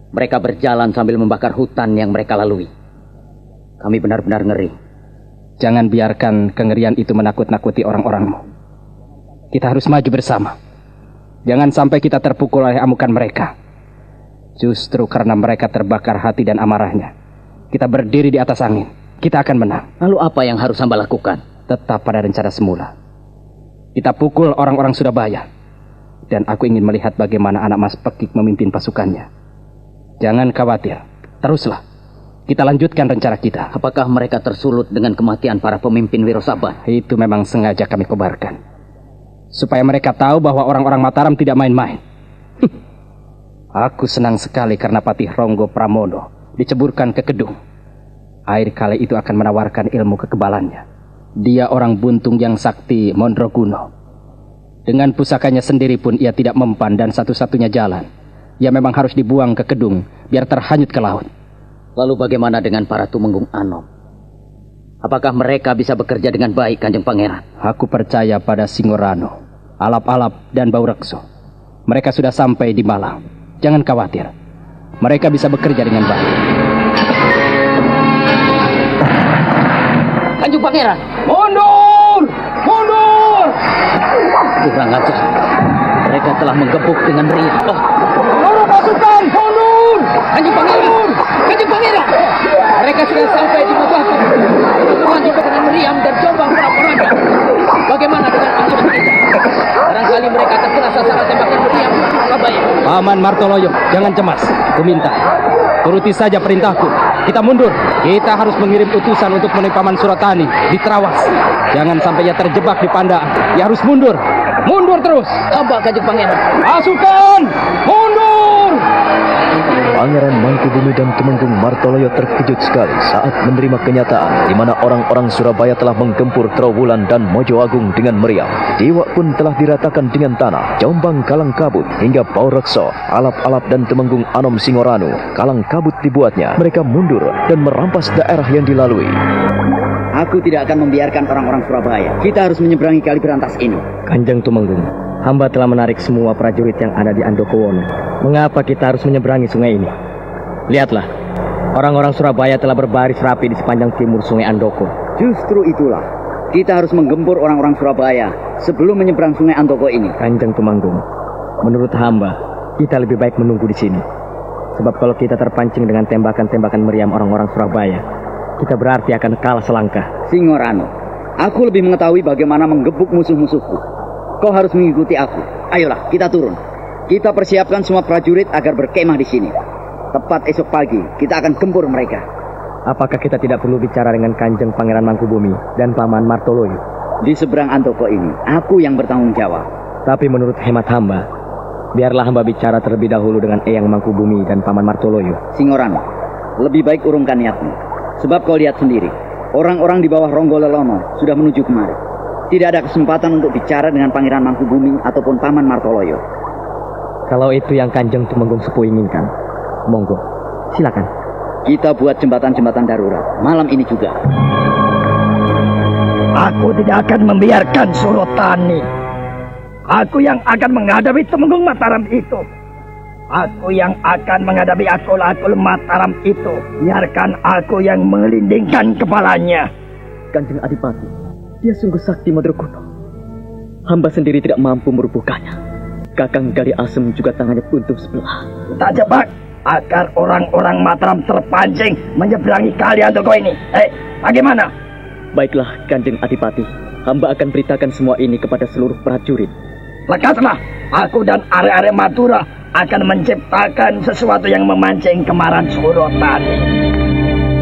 Mereka berjalan sambil membakar hutan yang mereka lalui. Kami benar-benar ngeri. Jangan biarkan kengerian itu menakut-nakuti orang-orangmu. Kita harus maju bersama. Jangan sampai kita terpukul oleh amukan mereka. Justru karena mereka terbakar hati dan amarahnya, kita berdiri di atas angin. Kita akan menang. Lalu apa yang harus hamba lakukan? Tetap pada rencana semula. Kita pukul orang-orang Surabaya. Dan aku ingin melihat bagaimana anak Mas Pekik memimpin pasukannya. Jangan khawatir. Teruslah. Kita lanjutkan rencana kita. Apakah mereka tersulut dengan kematian para pemimpin Wirosaban? Itu memang sengaja kami kobarkan. Supaya mereka tahu bahwa orang-orang Mataram tidak main-main. Aku senang sekali karena Patih Ronggo Pramono diceburkan ke Kedung. Air kali itu akan menawarkan ilmu kekebalannya. Dia orang buntung yang sakti Mondroguno. Dengan pusakanya sendiri pun ia tidak mempan dan satu-satunya jalan, ia memang harus dibuang ke kedung biar terhanyut ke laut. Lalu bagaimana dengan para tumenggung Anom? Apakah mereka bisa bekerja dengan baik, Kanjeng Pangeran? Aku percaya pada Singorano, Alap-Alap, dan Baurekso. Mereka sudah sampai di Malang. Jangan khawatir. Mereka bisa bekerja dengan baik. Kanjeng Pangeran! Mundur! Mundur! Kurang ajar. Mereka telah menggebuk dengan meriah. Seluruh pasukan, mundur! Kanjeng Pangeran! Kanjeng Pangeran! Mereka sudah sampai di Mabaka. Berhubungan juga dengan meriam dan jombang perang-perangnya. Bagaimana dengan pasukan kita? Barangkali mereka terkena sasaran tembakan meriam Surabaya. Paman Martoloyo, jangan cemas. Kuminta, turuti saja perintahku. Kita mundur. Kita harus mengirim utusan untuk menemui Paman Suratani di Trawas. Jangan sampai ia terjebak di Pandaan. Ia harus mundur. Mundur terus. Tambah, Kanjeng Pangeran. Pasukan, mundur! Pangeran Mangkubumi dan Tumenggung Martoloyo terkejut sekali saat menerima kenyataan di mana orang-orang Surabaya telah menggempur Trowulan dan Mojo Agung dengan meriam. Dewa pun telah diratakan dengan tanah. Jombang Kalang Kabut hingga Baurekso, Alap-Alap dan Tumenggung Anom Singoranu. Kalang Kabut dibuatnya. Mereka mundur dan merampas daerah yang dilalui. Aku tidak akan membiarkan orang-orang Surabaya. Kita harus menyeberangi kali berantas ini. Kanjeng Tumenggung, hamba telah menarik semua prajurit yang ada di Andokowono. Mengapa kita harus menyeberangi sungai ini? Lihatlah, orang-orang Surabaya telah berbaris rapi di sepanjang timur sungai Andoko. Justru itulah, kita harus menggempur orang-orang Surabaya sebelum menyeberang sungai Andoko ini. Kanjeng Tumenggung, menurut hamba, kita lebih baik menunggu di sini. Sebab kalau kita terpancing dengan tembakan-tembakan meriam orang-orang Surabaya, kita berarti akan kalah selangkah. Singorano, aku lebih mengetahui bagaimana menggebuk musuh-musuhku. Kau harus mengikuti aku. Ayolah, kita turun. Kita persiapkan semua prajurit agar berkemah di sini. Tepat esok pagi, kita akan gempur mereka. Apakah kita tidak perlu bicara dengan Kanjeng Pangeran Mangkubumi dan Paman Martoloyo? Di seberang Andoko ini, aku yang bertanggung jawab. Tapi menurut hemat hamba, biarlah hamba bicara terlebih dahulu dengan Eyang Mangkubumi dan Paman Martoloyo. Singorano, lebih baik urungkan niatmu. Sebab kau lihat sendiri, orang-orang di bawah Ronggo Lelono sudah menuju kemari. Tidak ada kesempatan untuk bicara dengan Pangeran Mangkubumi ataupun Paman Martoloyo. Kalau itu yang Kanjeng Tumenggung Sepuh inginkan, monggo, silakan. Kita buat jembatan-jembatan darurat malam ini juga. Aku tidak akan membiarkan Surotani. Aku yang akan menghadapi Tumenggung Mataram itu. Aku yang akan menghadapi akul-akul Mataram itu. Biarkan aku yang melindingkan kepalanya. Kanjeng Adipati, dia sungguh sakti Mondroguno. Hamba sendiri tidak mampu merubuhkannya. Kakang Gali Asem juga tangannya buntung sebelah. Kita jebak agar orang-orang Mataram terpancing menyeberangi kali Andoko ini. Bagaimana? Baiklah, Kanjeng Adipati. Hamba akan beritakan semua ini kepada seluruh prajurit. Lekaslah, aku dan are-are Madura akan menciptakan sesuatu yang memancing kemarahan Surotani.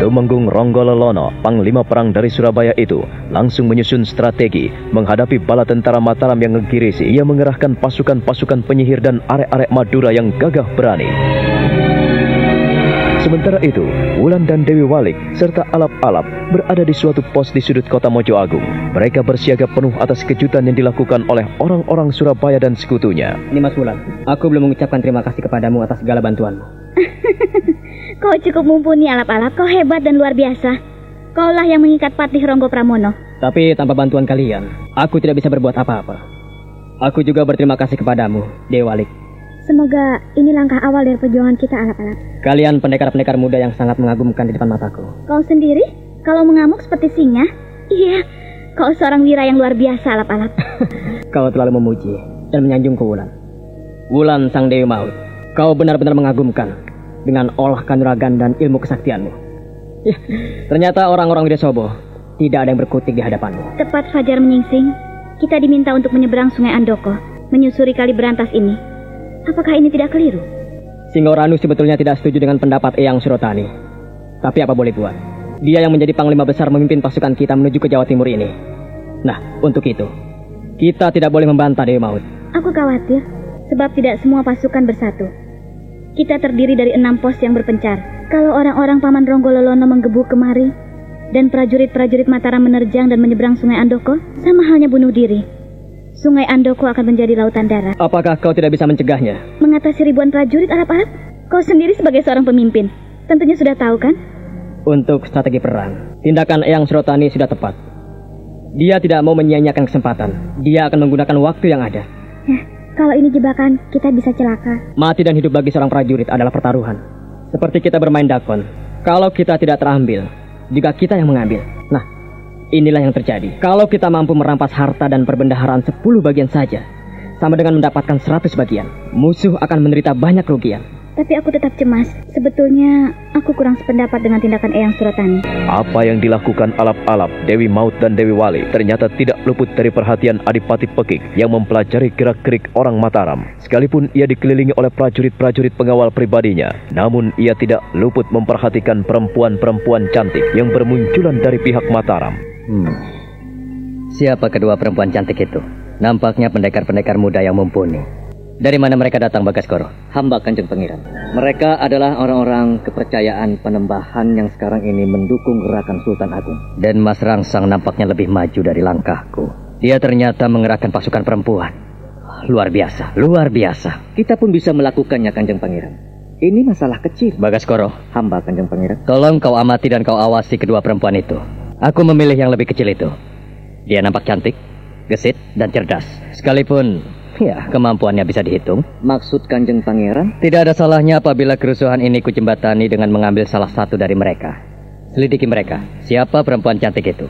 Tumenggung Ronggo Lelono, panglima perang dari Surabaya itu, langsung menyusun strategi menghadapi bala tentara Mataram yang ngegirisi. Ia mengerahkan pasukan-pasukan penyihir dan arek-arek Madura yang gagah berani. Sementara itu, Wulan dan Dewi Walik serta Alap-Alap berada di suatu pos di sudut kota Mojo Agung. Mereka bersiaga penuh atas kejutan yang dilakukan oleh orang-orang Surabaya dan sekutunya. Ini Mas Wulan, aku belum mengucapkan terima kasih kepadamu atas segala bantuanmu. Kau cukup mumpuni, Alap-Alap. Kau hebat dan luar biasa. Kaulah yang mengikat Patih Ronggo Pramono. Tapi tanpa bantuan kalian, aku tidak bisa berbuat apa-apa. Aku juga berterima kasih kepadamu, Dewi Walik. Semoga ini langkah awal dari perjuangan kita, Alap-Alap. Kalian pendekar-pendekar muda yang sangat mengagumkan di depan mataku. Kau sendiri, kalau mengamuk seperti singa? Iya, kau seorang wira yang luar biasa, Alap-Alap. Kau terlalu memuji dan menyanjung ke Wulan. Wulan, sang Dewi Maut, kau benar-benar mengagumkan dengan olah kanuragan dan ilmu kesaktianmu. Ternyata orang-orang Wiresobo tidak ada yang berkutik di hadapanmu. Tepat fajar menyingsing, kita diminta untuk menyeberang sungai Andoko, menyusuri kali berantas ini. Apakah ini tidak keliru? Singoranu sebetulnya tidak setuju dengan pendapat Eyang Surotani. Tapi apa boleh buat, dia yang menjadi panglima besar memimpin pasukan kita menuju ke Jawa Timur ini. Nah, untuk itu, kita tidak boleh membantah Dewi Maut. Aku khawatir, sebab tidak semua pasukan bersatu. Kita terdiri dari 6 pos yang berpencar. Kalau orang-orang Paman Ronggo Lelono menggebuk kemari, dan prajurit-prajurit Mataram menerjang dan menyeberang Sungai Andoko, sama halnya bunuh diri. Sungai Andoko akan menjadi lautan darah. Apakah kau tidak bisa mencegahnya? Mengatasi ribuan prajurit Arab-Arab? Kau sendiri sebagai seorang pemimpin, tentunya sudah tahu kan? Untuk strategi perang, tindakan Eyang Surotani sudah tepat. Dia tidak mau menyia-nyiakan kesempatan. Dia akan menggunakan waktu yang ada. Kalau ini jebakan, kita bisa celaka. Mati dan hidup bagi seorang prajurit adalah pertaruhan. Seperti kita bermain dakon. Kalau kita tidak terambil, juga kita yang mengambil. Nah, inilah yang terjadi. Kalau kita mampu merampas harta dan perbendaharaan 10 bagian saja, sama dengan mendapatkan 100 bagian, musuh akan menderita banyak kerugian. Tapi aku tetap cemas. Sebetulnya aku kurang sependapat dengan tindakan Eyang Surotani. Apa yang dilakukan Alap-Alap, Dewi Maut dan Dewi Wali ternyata tidak luput dari perhatian Adipati Pekik yang mempelajari gerak-gerik orang Mataram. Sekalipun ia dikelilingi oleh prajurit-prajurit pengawal pribadinya, namun ia tidak luput memperhatikan perempuan-perempuan cantik yang bermunculan dari pihak Mataram. Siapa kedua perempuan cantik itu? Nampaknya pendekar-pendekar muda yang mumpuni. Dari mana mereka datang, Bagaskoro? Hamba Kanjeng Pangeran. Mereka adalah orang-orang kepercayaan Penembahan yang sekarang ini mendukung gerakan Sultan Agung. Dan Mas Rangsang nampaknya lebih maju dari langkahku. Dia ternyata mengerahkan pasukan perempuan. Luar biasa, luar biasa. Kita pun bisa melakukannya, Kanjeng Pangeran. Ini masalah kecil. Bagaskoro, hamba Kanjeng Pangeran. Tolong kau amati dan kau awasi kedua perempuan itu. Aku memilih yang lebih kecil itu. Dia nampak cantik, gesit, dan cerdas. Sekalipun kemampuannya bisa dihitung. Maksud Kanjeng Pangeran? Tidak ada salahnya apabila kerusuhan ini kujembatani dengan mengambil salah satu dari mereka. Selidiki mereka. Siapa perempuan cantik itu?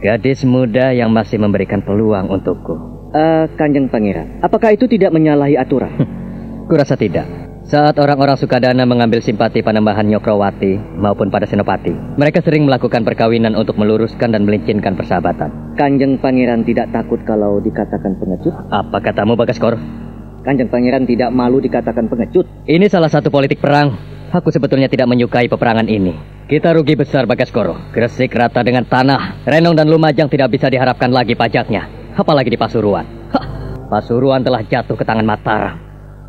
Gadis muda yang masih memberikan peluang untukku. Kanjeng Pangeran, apakah itu tidak menyalahi aturan? Kurasa tidak. Saat orang-orang Sukadana mengambil simpati Panembahan Nyokrowati maupun pada Senopati, mereka sering melakukan perkawinan untuk meluruskan dan melincinkan persahabatan. Kanjeng Pangeran tidak takut kalau dikatakan pengecut? Apa katamu, Bagaskoro? Kanjeng Pangeran tidak malu dikatakan pengecut? Ini salah satu politik perang. Aku sebetulnya tidak menyukai peperangan ini. Kita rugi besar, Bagaskoro. Gresik rata dengan tanah. Renong dan Lumajang tidak bisa diharapkan lagi pajaknya. Apalagi di Pasuruan. Pasuruan telah jatuh ke tangan Mataram.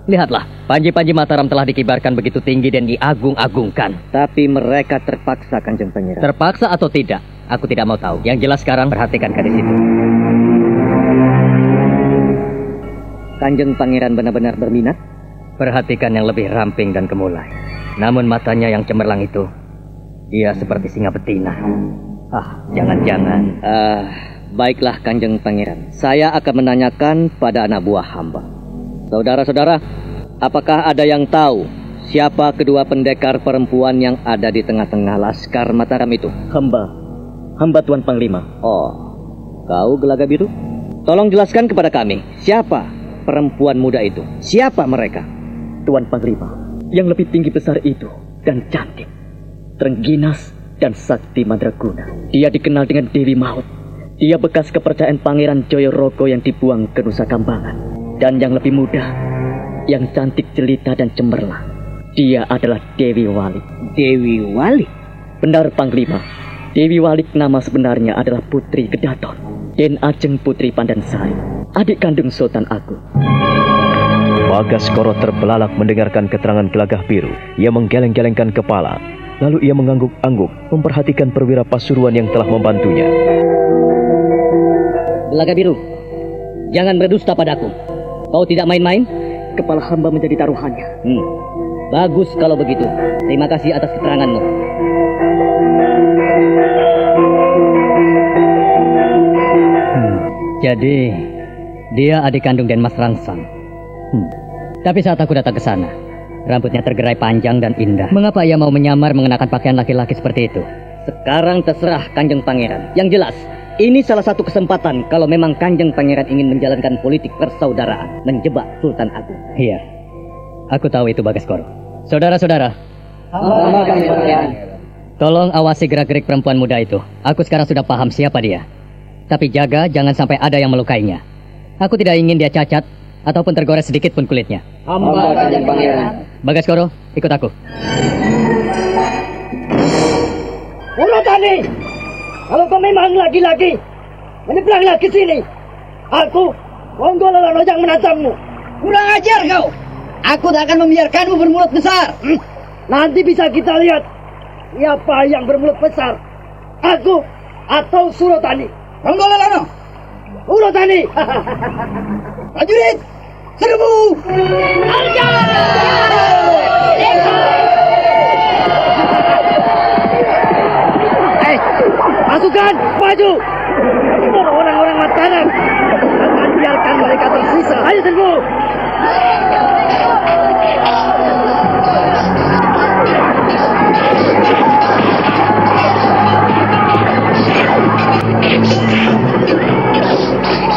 Lihatlah, panji-panji Mataram telah dikibarkan begitu tinggi dan diagung-agungkan. Tapi mereka terpaksa, Kanjeng Pangeran. Terpaksa atau tidak? Aku tidak mau tahu. Yang jelas sekarang, perhatikan gadis itu. Kanjeng Pangeran benar-benar berminat? Perhatikan yang lebih ramping dan gemulai. Namun matanya yang cemerlang itu, dia seperti singa betina. Jangan-jangan. Baiklah, Kanjeng Pangeran. Saya akan menanyakan pada anak buah hamba. Saudara-saudara, apakah ada yang tahu siapa kedua pendekar perempuan yang ada di tengah-tengah laskar Mataram itu? Hamba Tuan Panglima. Oh, kau Gelaga Biru? Tolong jelaskan kepada kami, siapa perempuan muda itu? Siapa mereka? Tuan Panglima, yang lebih tinggi besar itu dan cantik, Trengginas dan Sakti Mandraguna. Dia dikenal dengan Dewi Maut. Dia bekas kepercayaan Pangeran Joyorogo yang dibuang ke Nusa Kambangan. Dan yang lebih muda, yang cantik jelita dan cemerlang, dia adalah Dewi Walik. Dewi Walik? Benar, Panglima. Dewi Walik nama sebenarnya adalah Putri Gedaton, Den Ajeng Putri Pandansari, adik kandung Sultan Agung. Bagaskoro terbelalak mendengarkan keterangan Gelagah Biru. Ia menggeleng-gelengkan kepala, lalu ia mengangguk-angguk memperhatikan perwira Pasuruan yang telah membantunya. Gelagah Biru, jangan berdusta padaku. Kau tidak main-main? Kepala hamba menjadi taruhannya. Bagus kalau begitu. Terima kasih atas keteranganmu. Jadi, dia adik kandung Den Mas Rangsang. Tapi saat aku datang ke sana, rambutnya tergerai panjang dan indah. Mengapa ia mau menyamar mengenakan pakaian laki-laki seperti itu? Sekarang terserah Kanjeng Pangeran. Yang jelas, ini salah satu kesempatan kalau memang Kanjeng Pangeran ingin menjalankan politik persaudaraan, menjebak Sultan Agung. Iya, aku tahu itu, Bagaskoro. Saudara-saudara, tolong awasi gerak-gerik perempuan muda itu. Aku sekarang sudah paham siapa dia. Tapi jaga jangan sampai ada yang melukainya. Aku tidak ingin dia cacat ataupun tergores sedikit pun kulitnya. Hamba Kanjeng Pangeran. Bagaskoro, ikut aku. Surotani! Kalau kau memang lagi-lagi menyeberanglah ke sini, aku Wonggo Lolonojang menantangmu. Kurang ajar kau. Aku tak akan membiarkanmu bermulut besar. Nanti bisa kita lihat siapa yang bermulut besar. Aku atau Surotani? Ronggololono, Surotani. Prajurit, serbu! Pasukan, maju! Orang-orang Mataram, jangan biarkan mereka tersisa. Ayo serbu!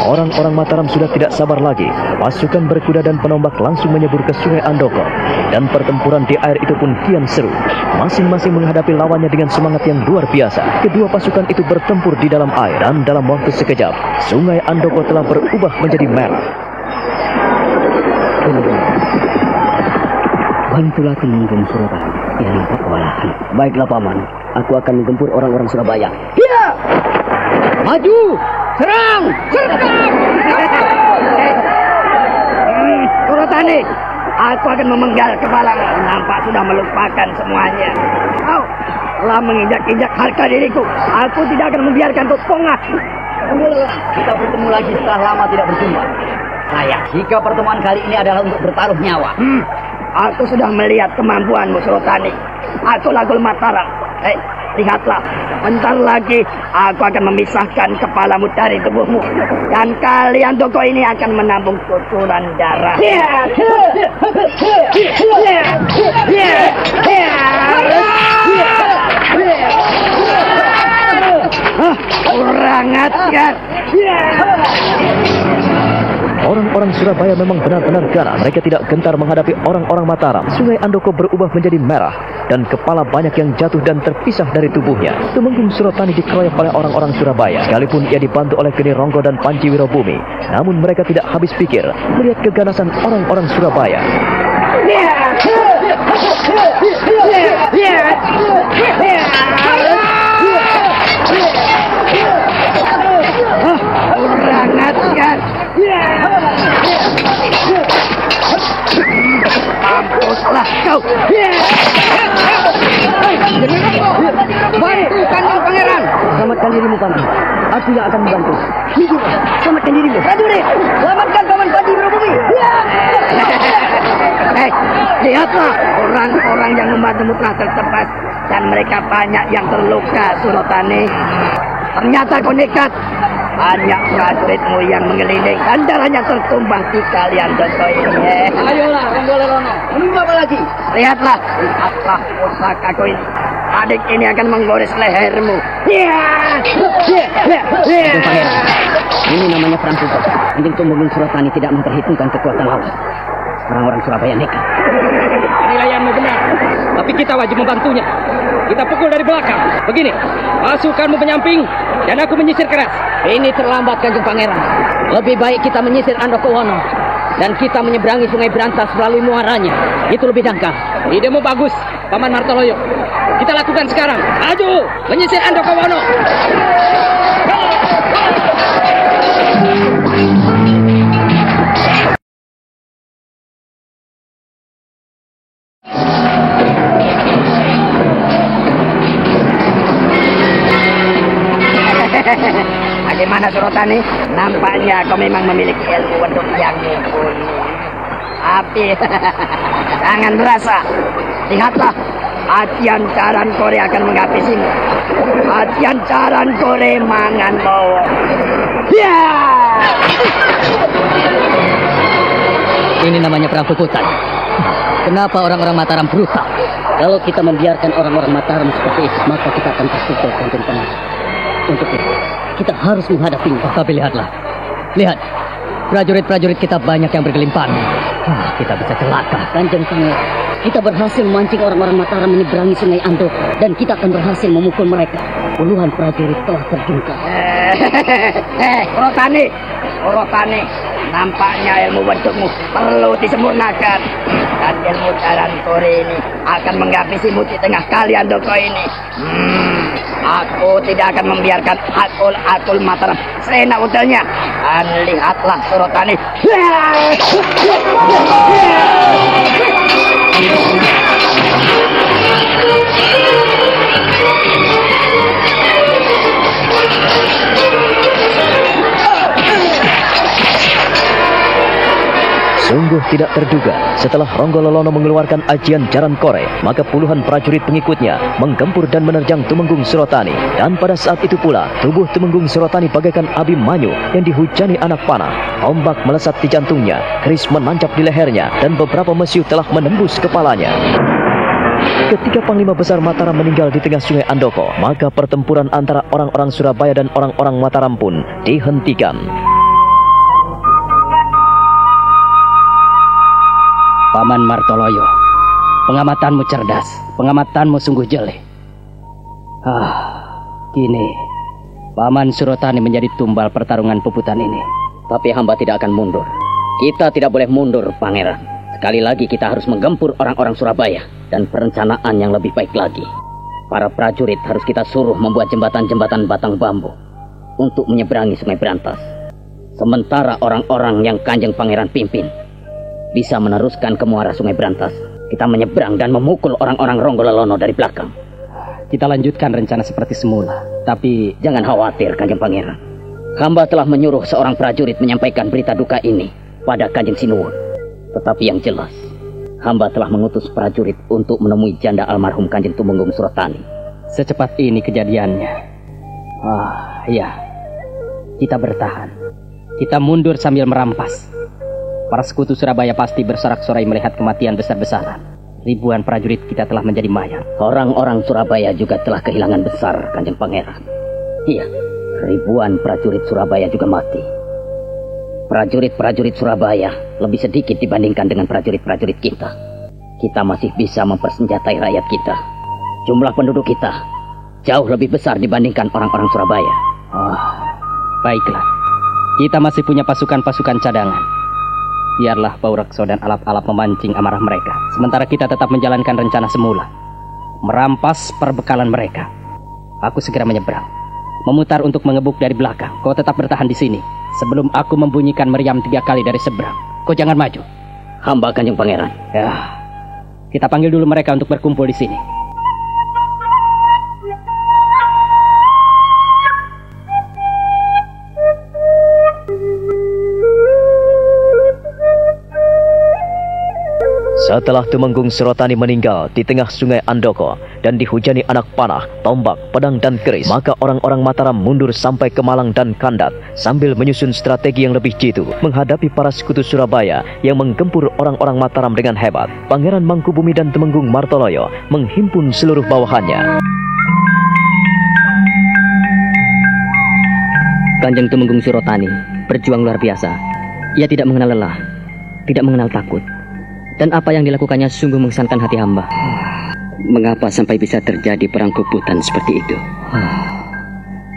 Orang-orang Mataram sudah tidak sabar lagi. Pasukan berkuda dan penombak langsung menyebur ke Sungai Andoko. Dan pertempuran di air itu pun kian seru. Masing-masing menghadapi lawannya dengan semangat yang luar biasa. Kedua pasukan itu bertempur di dalam air. Dan dalam waktu sekejap, Sungai Andoko telah berubah menjadi merah. Bantulah Temenggung Surabaya yang nampak kewalahan. Baiklah Paman, aku akan menggempur orang-orang Surabaya. Iya! Maju! Serang! Serang! Surotani, aku akan memenggal kepalamu. Nampak sudah melupakan semuanya. Kau telah menginjak-injak harga diriku. Aku tidak akan membiarkan kau pongah. Kita bertemu lagi setelah lama tidak berjumpa. Sayang, jika pertemuan kali ini adalah untuk bertaruh nyawa. Aku sudah melihat kemampuanmu, Surotani. Aku Lagul Mataram. Lihatlah, bentar lagi aku akan memisahkan kepalamu dari tubuhmu. Dan kalian toko ini akan menambung kucuran darah. Kurang ajar. Orang-orang Surabaya memang benar-benar ganas. Mereka tidak gentar menghadapi orang-orang Mataram. Sungai Andoko berubah menjadi merah dan kepala banyak yang jatuh dan terpisah dari tubuhnya. Temenggung Surotani dikeroyok oleh orang-orang Surabaya. Sekalipun ia dibantu oleh Geni Ronggo dan Panji Wirobumi, namun mereka tidak habis pikir melihat keganasan orang-orang Surabaya. Kurang ajar. Mampuslah kau. Bantu Kanjeng Pangeran. Selamatkan dirimu, Paman. Aku yang akan membantu. Minggir, selamatkan dirimu. Prajurit, selamatkan Paman Panji Wirobumi. Lihatlah, orang-orang yang membantumu telah tertebas dan mereka banyak yang terluka, Surotani. Ternyata kau nekat. Banyak prajuritmu yang mengeliling dan darahnya tertumbang di kalian dosa ini. Ayolah, Ronggololono. Menunggu apa lagi? Lihatlah pusakaku ini. Adik ini akan menggores lehermu. Kanjeng Pangeran, ini namanya perang tugas. Kanjeng Temenggung Surotani tidak memperhitungkan kekuatan lawan. Orang-orang Surabaya nekat. Penilaianmu benar, tapi kita wajib membantunya. Kita pukul dari belakang. Begini, pasukanmu penyamping dan aku menyisir keras. Ini terlambat, Kanjeng Pangeran. Lebih baik kita menyisir Andokowono dan kita menyeberangi Sungai Berantas melalui muaranya. Itu lebih dangkal. Idemu bagus, Paman Martoloyo. Kita lakukan sekarang. Maju, menyisir Andokowono. Bagaimana Surotani? Nampaknya kau memang memiliki ilmu weduk yang mumpuni. Tapi jangan merasa. Lihatlah, Ajian Caran Kore akan menghabisimu. Ajian Caran Kore mangan bawa. Ini namanya perang puputan. Kenapa orang-orang Mataram brutal? Kalau kita membiarkan orang-orang Mataram seperti itu, maka kita akan terpukul, Kanjeng Pangeran. Untuk itu, kita harus menghadapinya. Tapi lihatlah. Lihat. Prajurit-prajurit kita banyak yang bergelimpang. Kita bisa celaka. Kanjeng Pangeran, kita berhasil memancing orang-orang Mataram menyeberangi Sungai Andoko. Dan kita akan berhasil memukul mereka. Puluhan prajurit telah terjungkal. Surotani, nampaknya ilmu wedukmu perlu disempurnakan. Dan ilmu Caran Kore ini akan menghabisimu di tengah kalian Andoko ini. Aku tidak akan membiarkan akul Mataram seenak utelnya. Dan lihatlah Surotani. Sungguh tidak terduga, setelah Ronggo Lolono mengeluarkan ajian Jaran Kore, maka puluhan prajurit pengikutnya menggempur dan menerjang Tumenggung Surotani. Dan pada saat itu pula, tubuh Tumenggung Surotani bagaikan Abimanyu yang dihujani anak panah. Ombak melesat di jantungnya, keris menancap di lehernya, dan beberapa mesiu telah menembus kepalanya. Ketika Panglima Besar Mataram meninggal di tengah Sungai Andoko, maka pertempuran antara orang-orang Surabaya dan orang-orang Mataram pun dihentikan. Paman Martoloyo, pengamatanmu cerdas, pengamatanmu sungguh jelek. Kini Paman Surotani menjadi tumbal pertarungan puputan ini. Tapi hamba tidak akan mundur. Kita tidak boleh mundur, Pangeran. Sekali lagi kita harus menggempur orang-orang Surabaya dan perencanaan yang lebih baik lagi. Para prajurit harus kita suruh membuat jembatan-jembatan batang bambu untuk menyeberangi Sungai Brantas. Sementara orang-orang yang Kanjeng Pangeran pimpin bisa meneruskan ke muara Sungai Brantas. Kita menyeberang dan memukul orang-orang Ronggo Lolono dari belakang. Kita lanjutkan rencana seperti semula. Tapi jangan khawatir, Kanjeng Pangeran. Hamba telah menyuruh seorang prajurit menyampaikan berita duka ini pada Kanjeng Sinuwun. Tetapi yang jelas, hamba telah mengutus prajurit untuk menemui janda almarhum Kanjeng Tumenggung Surotani. Secepat ini kejadiannya. Iya. Kita bertahan. Kita mundur sambil merampas. Para sekutu Surabaya pasti bersorak-sorai melihat kematian besar-besaran. Ribuan prajurit kita telah menjadi mayat. Orang-orang Surabaya juga telah kehilangan besar, Kanjeng Pangeran. Iya, ribuan prajurit Surabaya juga mati. Prajurit-prajurit Surabaya lebih sedikit dibandingkan dengan prajurit-prajurit kita. Kita masih bisa mempersenjatai rakyat kita. Jumlah penduduk kita jauh lebih besar dibandingkan orang-orang Surabaya. Baiklah. Kita masih punya pasukan-pasukan cadangan. Biarlah Baurekso dan alap-alap memancing amarah mereka. Sementara kita tetap menjalankan rencana semula. Merampas perbekalan mereka. Aku segera menyeberang. Memutar untuk mengebuk dari belakang. Kau tetap bertahan di sini. Sebelum aku membunyikan meriam 3 kali dari seberang. Kau jangan maju. Hamba Kanjeng Pangeran. Ya. Kita panggil dulu mereka untuk berkumpul di sini. Setelah Tumenggung Surotani meninggal di tengah Sungai Andoko dan dihujani anak panah, tombak, pedang dan keris, maka orang-orang Mataram mundur sampai ke Malang dan Kandat sambil menyusun strategi yang lebih jitu menghadapi para sekutu Surabaya yang menggempur orang-orang Mataram dengan hebat. Pangeran Mangkubumi dan Tumenggung Martoloyo menghimpun seluruh bawahannya. Kanjeng Tumenggung Surotani berjuang luar biasa. Ia tidak mengenal lelah, tidak mengenal takut. Dan apa yang dilakukannya sungguh mengesankan hati hamba. Mengapa sampai bisa terjadi perang puputan seperti itu?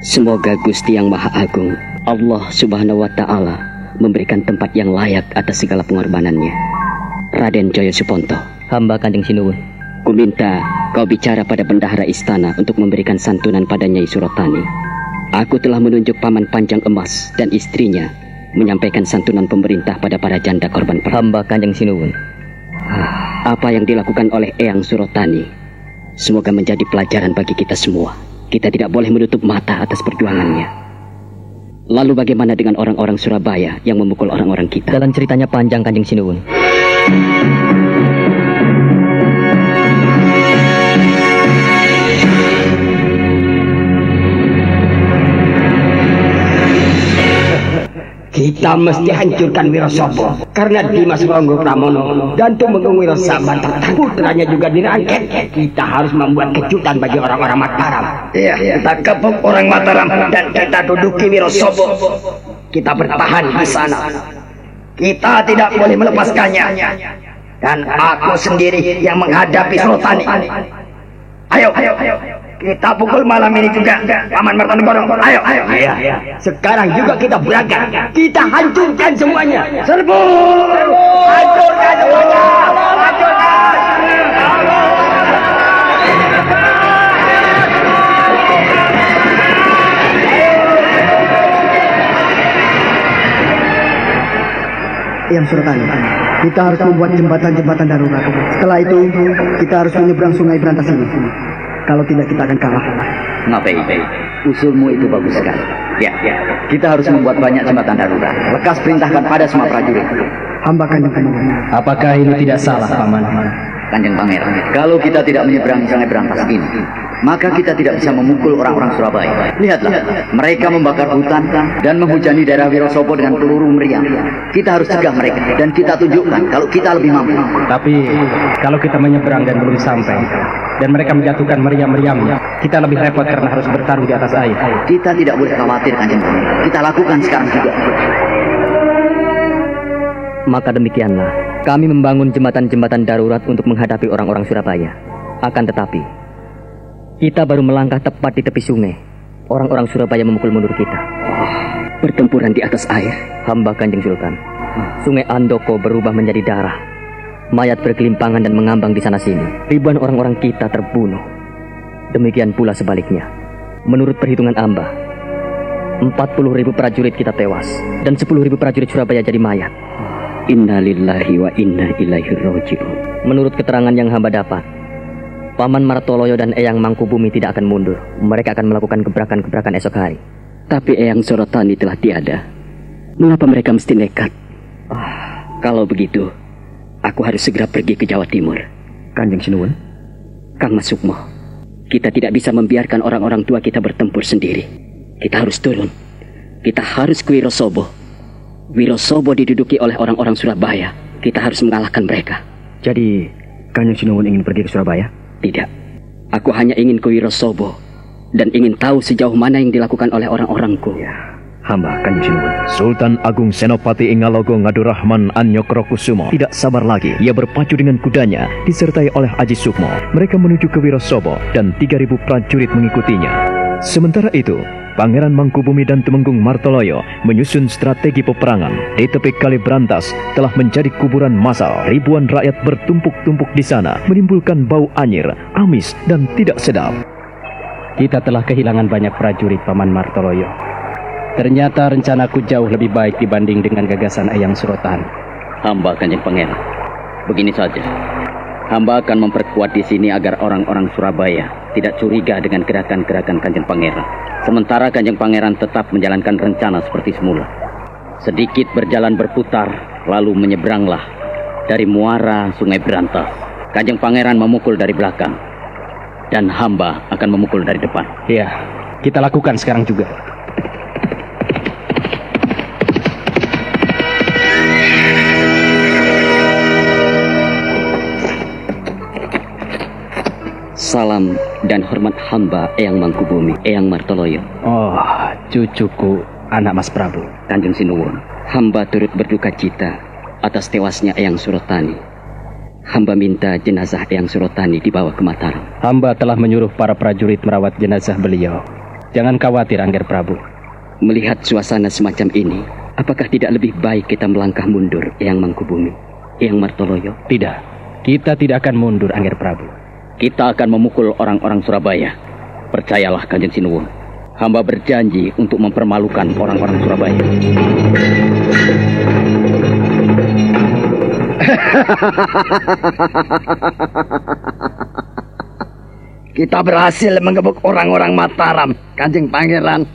Semoga Gusti Yang Maha Agung, Allah Subhanahu wa Ta'ala, memberikan tempat yang layak atas segala pengorbanannya. Raden Joyo Suponto, hamba Kanjeng Sinuwun, ku minta kau bicara pada bendahara istana untuk memberikan santunan pada Nyai Surotani. Aku telah menunjuk Paman Panjang Emas dan istrinya menyampaikan santunan pemerintah pada para janda korban perang. Hamba Kanjeng Sinuwun. Apa yang dilakukan oleh Eyang Surotani semoga menjadi pelajaran bagi kita semua. Kita tidak boleh menutup mata atas perjuangannya. Lalu bagaimana dengan orang-orang Surabaya yang memukul orang-orang kita? Dalam ceritanya panjang, Kanjeng Sinuwun. Kita mesti hancurkan Wirosobo karena Dimas Ronggo Pramono dan Tumenggung Wirosaban putranya juga dirangket. Kita harus membuat kejutan bagi orang-orang Mataram. Iya, kita kepung orang Mataram dan kita duduki Wirosobo. Kita bertahan di sana. Kita tidak boleh melepaskannya. Dan aku sendiri yang menghadapi Surotani. Ayo. Kita pukul malam ini juga, Paman Martanegoro. Ayo. Sekarang juga kita berangkat. Kita hancurkan semuanya. Serbu! Hancurkan semuanya! Yang Surotani, kita harus membuat jembatan-jembatan darurat. Setelah itu, kita harus menyeberang Sungai Brantas ini. Kalau tidak, kita akan kalah. Ngapain? Usulmu itu bagus sekali. Ya. Kita harus membuat banyak jembatan darurat. Lekas perintahkan pada semua prajurit. hamba Kanjeng Temenggung. Apakah ini tidak salah, Paman? Kanjeng Pangeran, kalau kita tidak menyeberangi Sungai Berantas ini, maka kita tidak bisa memukul orang-orang Surabaya. Lihatlah, mereka membakar hutan dan menghujani daerah Wirosobo dengan peluru meriam. Kita harus cegah mereka dan kita tunjukkan kalau kita lebih mampu. Tapi kalau kita menyeberang dan belum sampai, dan mereka menjatuhkan meriam-meriamnya, kita lebih repot karena harus bertarung di atas air. Kita tidak boleh khawatir, Kanjeng Pangeran. Kita lakukan sekarang juga. Maka demikianlah, kami membangun jembatan-jembatan darurat untuk menghadapi orang-orang Surabaya. Akan tetapi, kita baru melangkah tepat di tepi sungai. Orang-orang Surabaya memukul mundur kita. Pertempuran di atas air. Hamba Kanjeng Sultan. Sungai Andoko berubah menjadi darah. Mayat berkelimpangan dan mengambang di sana-sini. Ribuan orang-orang kita terbunuh. Demikian pula sebaliknya. Menurut perhitungan Amba, 40.000 prajurit kita tewas dan 10.000 prajurit Surabaya jadi mayat. Innalillahi wa inna ilaihi raji'un. Menurut keterangan yang hamba dapat, Paman Martoloyo dan Eyang Mangkubumi tidak akan mundur. Mereka akan melakukan gebrakan-gebrakan esok hari. Tapi Eyang Surotani telah tiada. Mengapa mereka mesti nekat? Kalau begitu, aku harus segera pergi ke Jawa Timur. Kanjeng Sinuwun. Kang Mas Sukmo, kita tidak bisa membiarkan orang-orang tua kita bertempur sendiri. Kita harus turun. Kita harus ke Wirosobo. Wirosobo diduduki oleh orang-orang Surabaya. Kita harus mengalahkan mereka. Jadi, Kanjeng Sinuwun ingin pergi ke Surabaya? Tidak. Aku hanya ingin ke Wirosobo dan ingin tahu sejauh mana yang dilakukan oleh orang-orangku. Ya, hamba Kanjeng Sinuwun. Sultan Agung Senopati Ingalogo Ngadurahman Anyokrokusumo tidak sabar lagi. Ia berpacu dengan kudanya disertai oleh Aji Sukmo. Mereka menuju ke Wirosobo dan 3.000 prajurit mengikutinya. Sementara itu, Pangeran Mangkubumi dan Temenggung Martoloyo menyusun strategi peperangan. Di tepi Kali Brantas telah menjadi kuburan massal. Ribuan rakyat bertumpuk-tumpuk di sana, menimbulkan bau anyir, amis, dan tidak sedap. Kita telah kehilangan banyak prajurit, Paman Martoloyo. Ternyata rencanaku jauh lebih baik dibanding dengan gagasan Eyang Surotani. Hamba Kanjeng Pangeran, begini saja. Hamba akan memperkuat di sini agar orang-orang Surabaya tidak curiga dengan gerakan-gerakan Kanjeng Pangeran. Sementara Kanjeng Pangeran tetap menjalankan rencana seperti semula. Sedikit berjalan berputar, lalu menyeberanglah dari muara Sungai Berantas. Kanjeng Pangeran memukul dari belakang, dan hamba akan memukul dari depan. Iya, kita lakukan sekarang juga. Salam dan hormat hamba Eyang Mangkubumi, Eyang Martoloyo. Oh, cucuku, anak Mas Prabu. Kanjeng Sinuwun, hamba turut berduka cita atas tewasnya Eyang Surotani. Hamba minta jenazah Eyang Surotani dibawa ke Mataram. Hamba telah menyuruh para prajurit merawat jenazah beliau. Jangan khawatir, Angger Prabu. Melihat suasana semacam ini, apakah tidak lebih baik kita melangkah mundur, Eyang Mangkubumi, Eyang Martoloyo? Tidak, kita tidak akan mundur, Angger Prabu. Kita akan memukul orang-orang Surabaya. Percayalah, Kanjeng Sinuwun. Hamba berjanji untuk mempermalukan orang-orang Surabaya. Kita berhasil mengebuk orang-orang Mataram, Kanjeng Pangeran.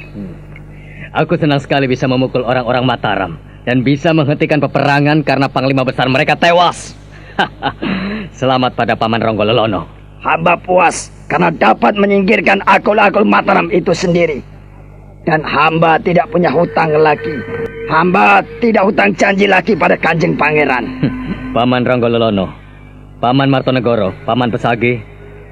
Aku senang sekali bisa memukul orang-orang Mataram dan bisa menghentikan peperangan karena panglima besar mereka tewas. Selamat pada Paman Ronggololono. Hamba puas karena dapat menyingkirkan akul-akul Mataram itu sendiri. Dan hamba tidak punya hutang lagi. Hamba tidak hutang janji lagi pada Kanjeng Pangeran. Paman Ronggololono, Paman Martonegoro, Paman Pesagi,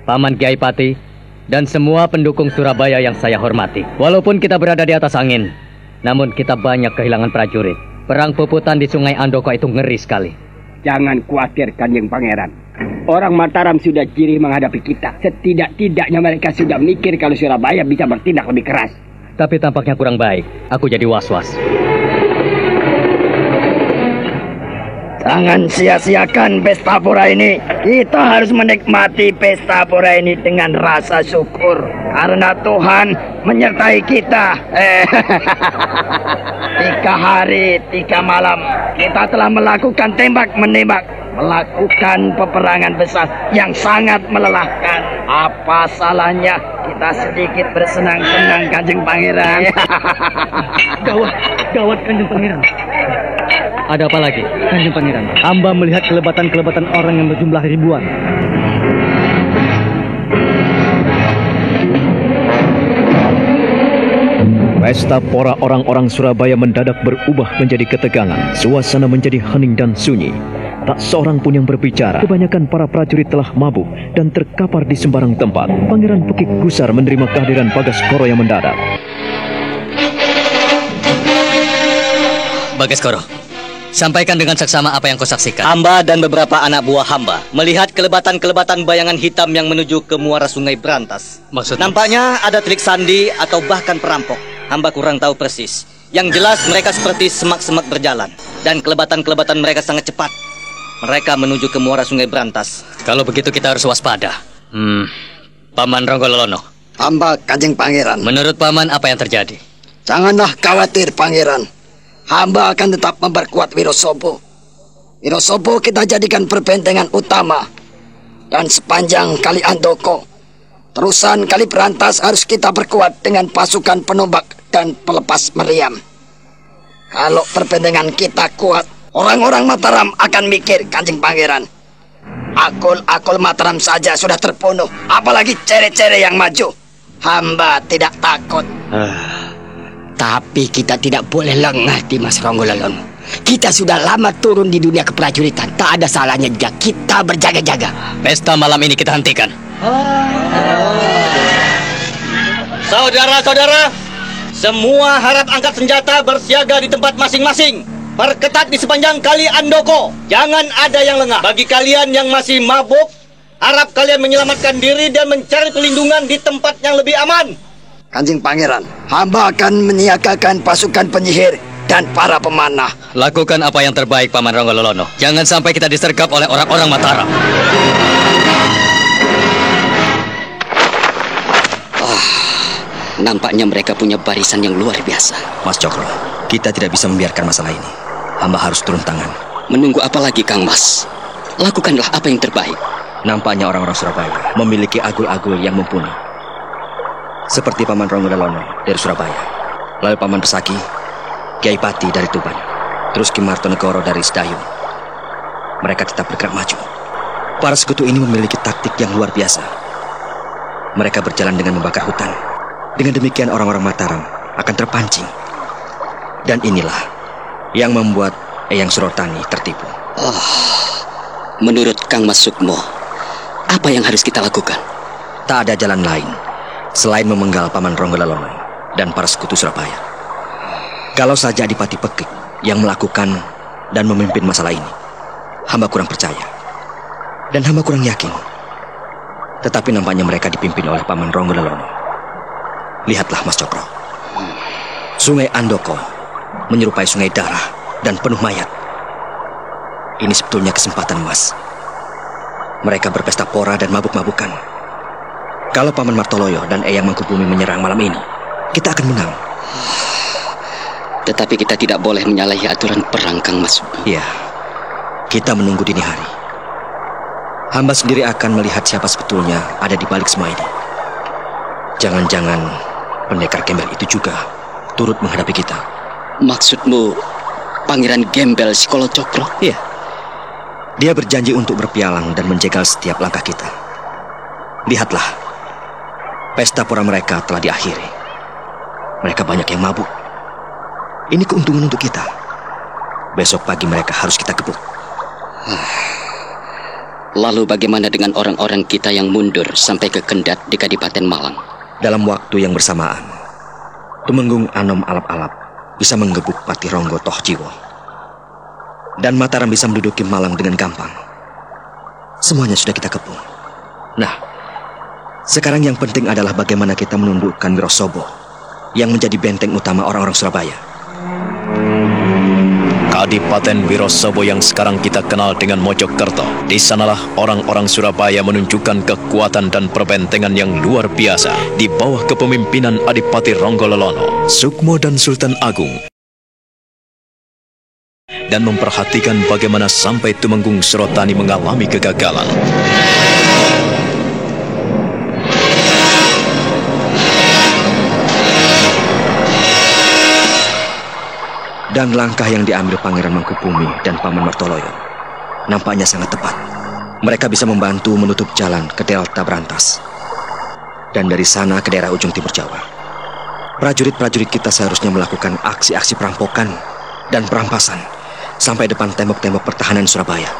Paman Kiai Pati, dan semua pendukung Surabaya yang saya hormati. Walaupun kita berada di atas angin, namun kita banyak kehilangan prajurit. Perang puputan di Sungai Andoko itu ngeri sekali. Jangan khawatir, Kanjeng Pangeran. Orang Mataram sudah jirih menghadapi kita. Setidak-tidaknya mereka sudah mikir kalau Surabaya bisa bertindak lebih keras. Tapi tampaknya kurang baik. Aku jadi was-was. Jangan sia-siakan pesta pora ini. Kita harus menikmati pesta pora ini dengan rasa syukur. Karena Tuhan menyertai kita. 3 hari, 3 malam. Kita telah melakukan tembak-menembak. Melakukan peperangan besar yang sangat melelahkan. Apa salahnya kita sedikit bersenang-senang, Kanjeng Pangeran? Gawat Kanjeng Pangeran. Ada apa lagi? Kanjeng Pangeran, hamba melihat kelebatan-kelebatan orang yang berjumlah ribuan. Pesta pora orang-orang Surabaya mendadak berubah menjadi ketegangan. Suasana menjadi hening dan sunyi. Tak seorang pun yang berbicara. Kebanyakan para prajurit telah mabuk dan terkapar di sembarang tempat. Pangeran Pekik gusar menerima kehadiran Bagaskoro yang mendadak. Bagaskoro, sampaikan dengan seksama apa yang kau saksikan. Hamba dan beberapa anak buah hamba melihat kelebatan-kelebatan bayangan hitam yang menuju ke muara Sungai Berantas. Maksudnya? Nampaknya ada trik sandi atau bahkan perampok. Hamba kurang tahu persis. Yang jelas mereka seperti semak-semak berjalan. Dan kelebatan-kelebatan mereka sangat cepat. Mereka menuju ke muara Sungai Berantas. Kalau begitu kita harus waspada. Paman Ronggololono. Hamba Kanjeng Pangeran. Menurut Paman apa yang terjadi? Janganlah khawatir Pangeran. Hamba akan tetap memperkuat Wirosobo. Wirosobo kita jadikan perbentengan utama. Dan sepanjang Kali Andoko, terusan Kali Berantas harus kita perkuat dengan pasukan penombak dan pelepas meriam. Kalau perbentengan kita kuat, orang-orang Mataram akan mikir Kanjeng Pangeran. Akul-akul Mataram saja sudah terbunuh, apalagi cere-cere yang maju. Hamba tidak takut. Tapi kita tidak boleh lengah, Dimas Ronggololono. Kita sudah lama turun di dunia keprajuritan. Tak ada salahnya jika kita berjaga-jaga. Pesta malam ini kita hentikan. Saudara-saudara, semua harap angkat senjata, bersiaga di tempat masing-masing. Perketat di sepanjang Kali Andoko. Jangan ada yang lengah. Bagi kalian yang masih mabuk, harap kalian menyelamatkan diri dan mencari perlindungan di tempat yang lebih aman. Kanjeng Pangeran, hamba akan menyiagakan pasukan penyihir dan para pemanah. Lakukan apa yang terbaik, Paman Ronggololono. Jangan sampai kita disergap oleh orang-orang Mataram. Nampaknya mereka punya barisan yang luar biasa. Mas Cokro, kita tidak bisa membiarkan masalah ini. Hamba harus turun tangan. Menunggu apa lagi, Kang Mas? Lakukanlah apa yang terbaik. Nampaknya orang-orang Surabaya memiliki agul-agul yang mumpuni. Seperti Paman Ronggololono dari Surabaya, lalu Paman Pesaki, Kiai Pati dari Tuban, terus Ki Martonegoro dari Sedayu. Mereka tetap bergerak maju. Para sekutu ini memiliki taktik yang luar biasa. Mereka berjalan dengan membakar hutan. Dengan demikian orang-orang Mataram akan terpancing. Dan inilah yang membuat Eyang Surotani tertipu. Menurut Kang Mas Sukmo, apa yang harus kita lakukan? Tak ada jalan lain selain memenggal Paman Ronggololono dan para sekutu Surabaya. Kalau saja Adipati Pekik yang melakukan dan memimpin masalah ini, hamba kurang percaya. Dan hamba kurang yakin. Tetapi nampaknya mereka dipimpin oleh Paman Ronggololono. Lihatlah Mas Cokro. Sungai Andoko menyerupai sungai darah dan penuh mayat. Ini sebetulnya kesempatan emas. Mereka berpesta pora dan mabuk-mabukan. Kalau Paman Martoloyo dan Eyang Mangkubumi menyerang malam ini, kita akan menang. Tetapi kita tidak boleh menyalahi aturan perang, Kang Mas. Iya, kita menunggu dini hari. Hamba sendiri akan melihat siapa sebetulnya ada di balik semua ini. Jangan-jangan pendekar gembel itu juga turut menghadapi kita. Maksudmu Pangeran Gembel Sikolo Cokro? Iya. Dia berjanji untuk berpialang dan menjegal setiap langkah kita. Lihatlah. Pesta pora mereka telah diakhiri. Mereka banyak yang mabuk. Ini keuntungan untuk kita. Besok pagi mereka harus kita gebuk. Lalu bagaimana dengan orang-orang kita yang mundur sampai ke Kendat di Kadipaten Malang? Dalam waktu yang bersamaan, Tumenggung Anom Alap-Alap bisa menggebuk Pati Ronggo Tohjiwo. Dan Mataram bisa menduduki Malang dengan gampang. Semuanya sudah kita kepung. Nah, sekarang yang penting adalah bagaimana kita menundukkan Wirosobo yang menjadi benteng utama orang-orang Surabaya. Kadipaten Wirosobo yang sekarang kita kenal dengan Mojokerto. Di sanalah orang-orang Surabaya menunjukkan kekuatan dan perbentengan yang luar biasa di bawah kepemimpinan Adipati Ronggololono, Sukmo dan Sultan Agung. Dan memperhatikan bagaimana sampai Tumenggung Surotani mengalami kegagalan. Dan langkah yang diambil Pangeran Mangkubumi dan Paman Martoloyo nampaknya sangat tepat. Mereka bisa membantu menutup jalan ke Delta Brantas. Dan dari sana ke daerah ujung timur Jawa. Prajurit-prajurit kita seharusnya melakukan aksi-aksi perampokan dan perampasan sampai depan tembok-tembok pertahanan Surabaya.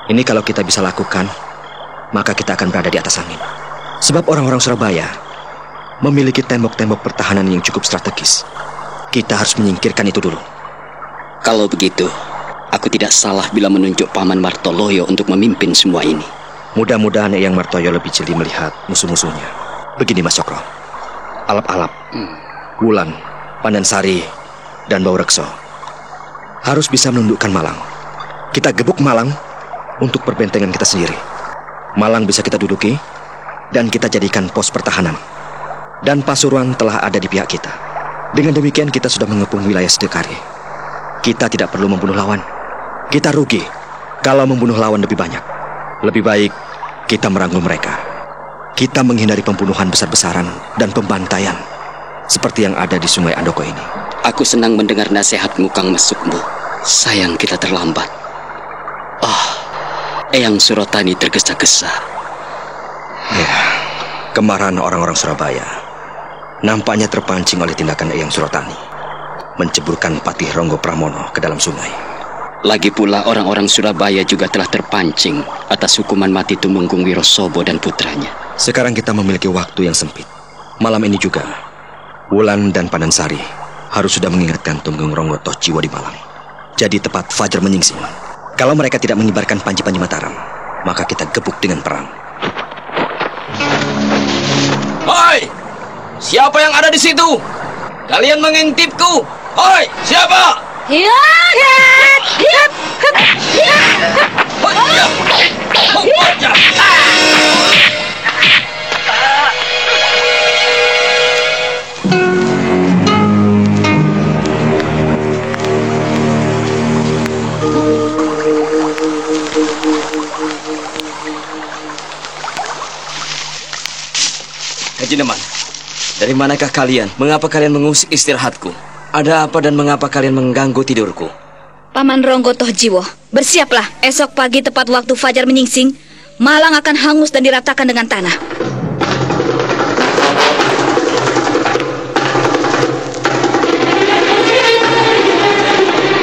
Ini kalau kita bisa lakukan, maka kita akan berada di atas angin. Sebab orang-orang Surabaya memiliki tembok-tembok pertahanan yang cukup strategis. Kita harus menyingkirkan itu dulu. Kalau begitu, aku tidak salah bila menunjuk Paman Martoloyo untuk memimpin semua ini. Mudah-mudahan Eyang Martoyo lebih jeli melihat musuh-musuhnya. Begini Mas Cokro, Alap-Alap, Wulan, Pandansari, dan Baurekso harus bisa menundukkan Malang. Kita gebuk Malang untuk perbentengan kita sendiri. Malang bisa kita duduki dan kita jadikan pos pertahanan. Dan Pasuruan telah ada di pihak kita. Dengan demikian kita sudah mengepung wilayah Sedekari. Kita tidak perlu membunuh lawan. Kita rugi kalau membunuh lawan lebih banyak. Lebih baik kita merangkul mereka. Kita menghindari pembunuhan besar-besaran dan pembantaian seperti yang ada di Sungai Andoko ini. Aku senang mendengar nasihatmu, Kang Mesukmu. Sayang kita terlambat. Eyang Surotani tergesa-gesa. Ya, kemarahan orang-orang Surabaya nampaknya terpancing oleh tindakan Eyang Surotani menceburkan Patih Ronggo Pramono ke dalam sungai. Lagi pula orang-orang Surabaya juga telah terpancing atas hukuman mati Tumenggung Wirosobo dan putranya. Sekarang kita memiliki waktu yang sempit. Malam ini juga Wulan dan Pandansari harus sudah mengingatkan Tumenggung Ronggo Tohjiwo di Malang. Jadi tepat fajar menyingsing. Kalau mereka tidak mengibarkan panji-panji Mataram, maka kita gebuk dengan perang. Hoi! Siapa yang ada di situ? Kalian mengintipku? Hoi! Siapa? Hajineman, dari manakah kalian? Mengapa kalian mengusik istirahatku? Ada apa dan mengapa kalian mengganggu tidurku? Paman Ronggo Tohjiwo, bersiaplah. Esok pagi tepat waktu fajar menyingsing, Malang akan hangus dan diratakan dengan tanah.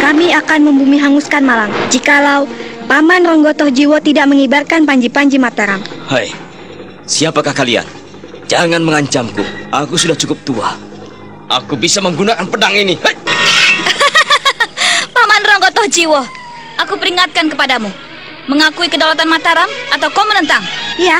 Kami akan membumi hanguskan Malang jikalau Paman Ronggo Tohjiwo tidak mengibarkan panji-panji Mataram. Hai, siapakah kalian? Jangan mengancamku. Aku sudah cukup tua. Aku bisa menggunakan pedang ini. Hai. Paman Ronggo Tohjiwo, aku peringatkan kepadamu. Mengakui kedaulatan Mataram atau kau menentang? Ya,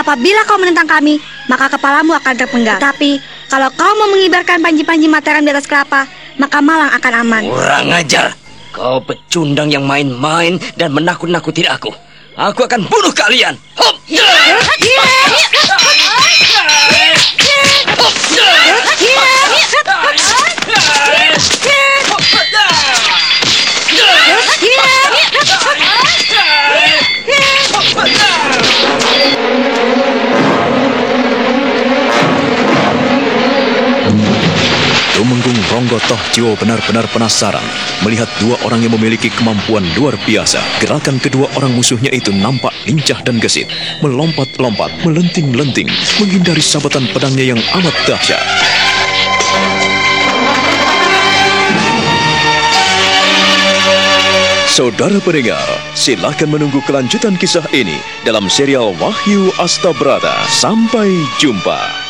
apabila kau menentang kami, maka kepalamu akan terpenggal. Tapi kalau kau mau mengibarkan panji-panji Mataram di atas kelapa, maka Malang akan aman. Kurang ajar. Kau pecundang yang main-main dan menakut-nakuti aku. Aku akan bunuh kalian. Hop! Tumenggung Ronggo Tohjiwo benar-benar penasaran melihat dua orang yang memiliki kemampuan luar biasa. Gerakan kedua orang musuhnya itu nampak lincah dan gesit, melompat-lompat, melenting-lenting, menghindari sabatan pedangnya yang amat dahsyat. Saudara pendengar, silakan menunggu kelanjutan kisah ini dalam serial Wahyu Astabrata. Sampai jumpa.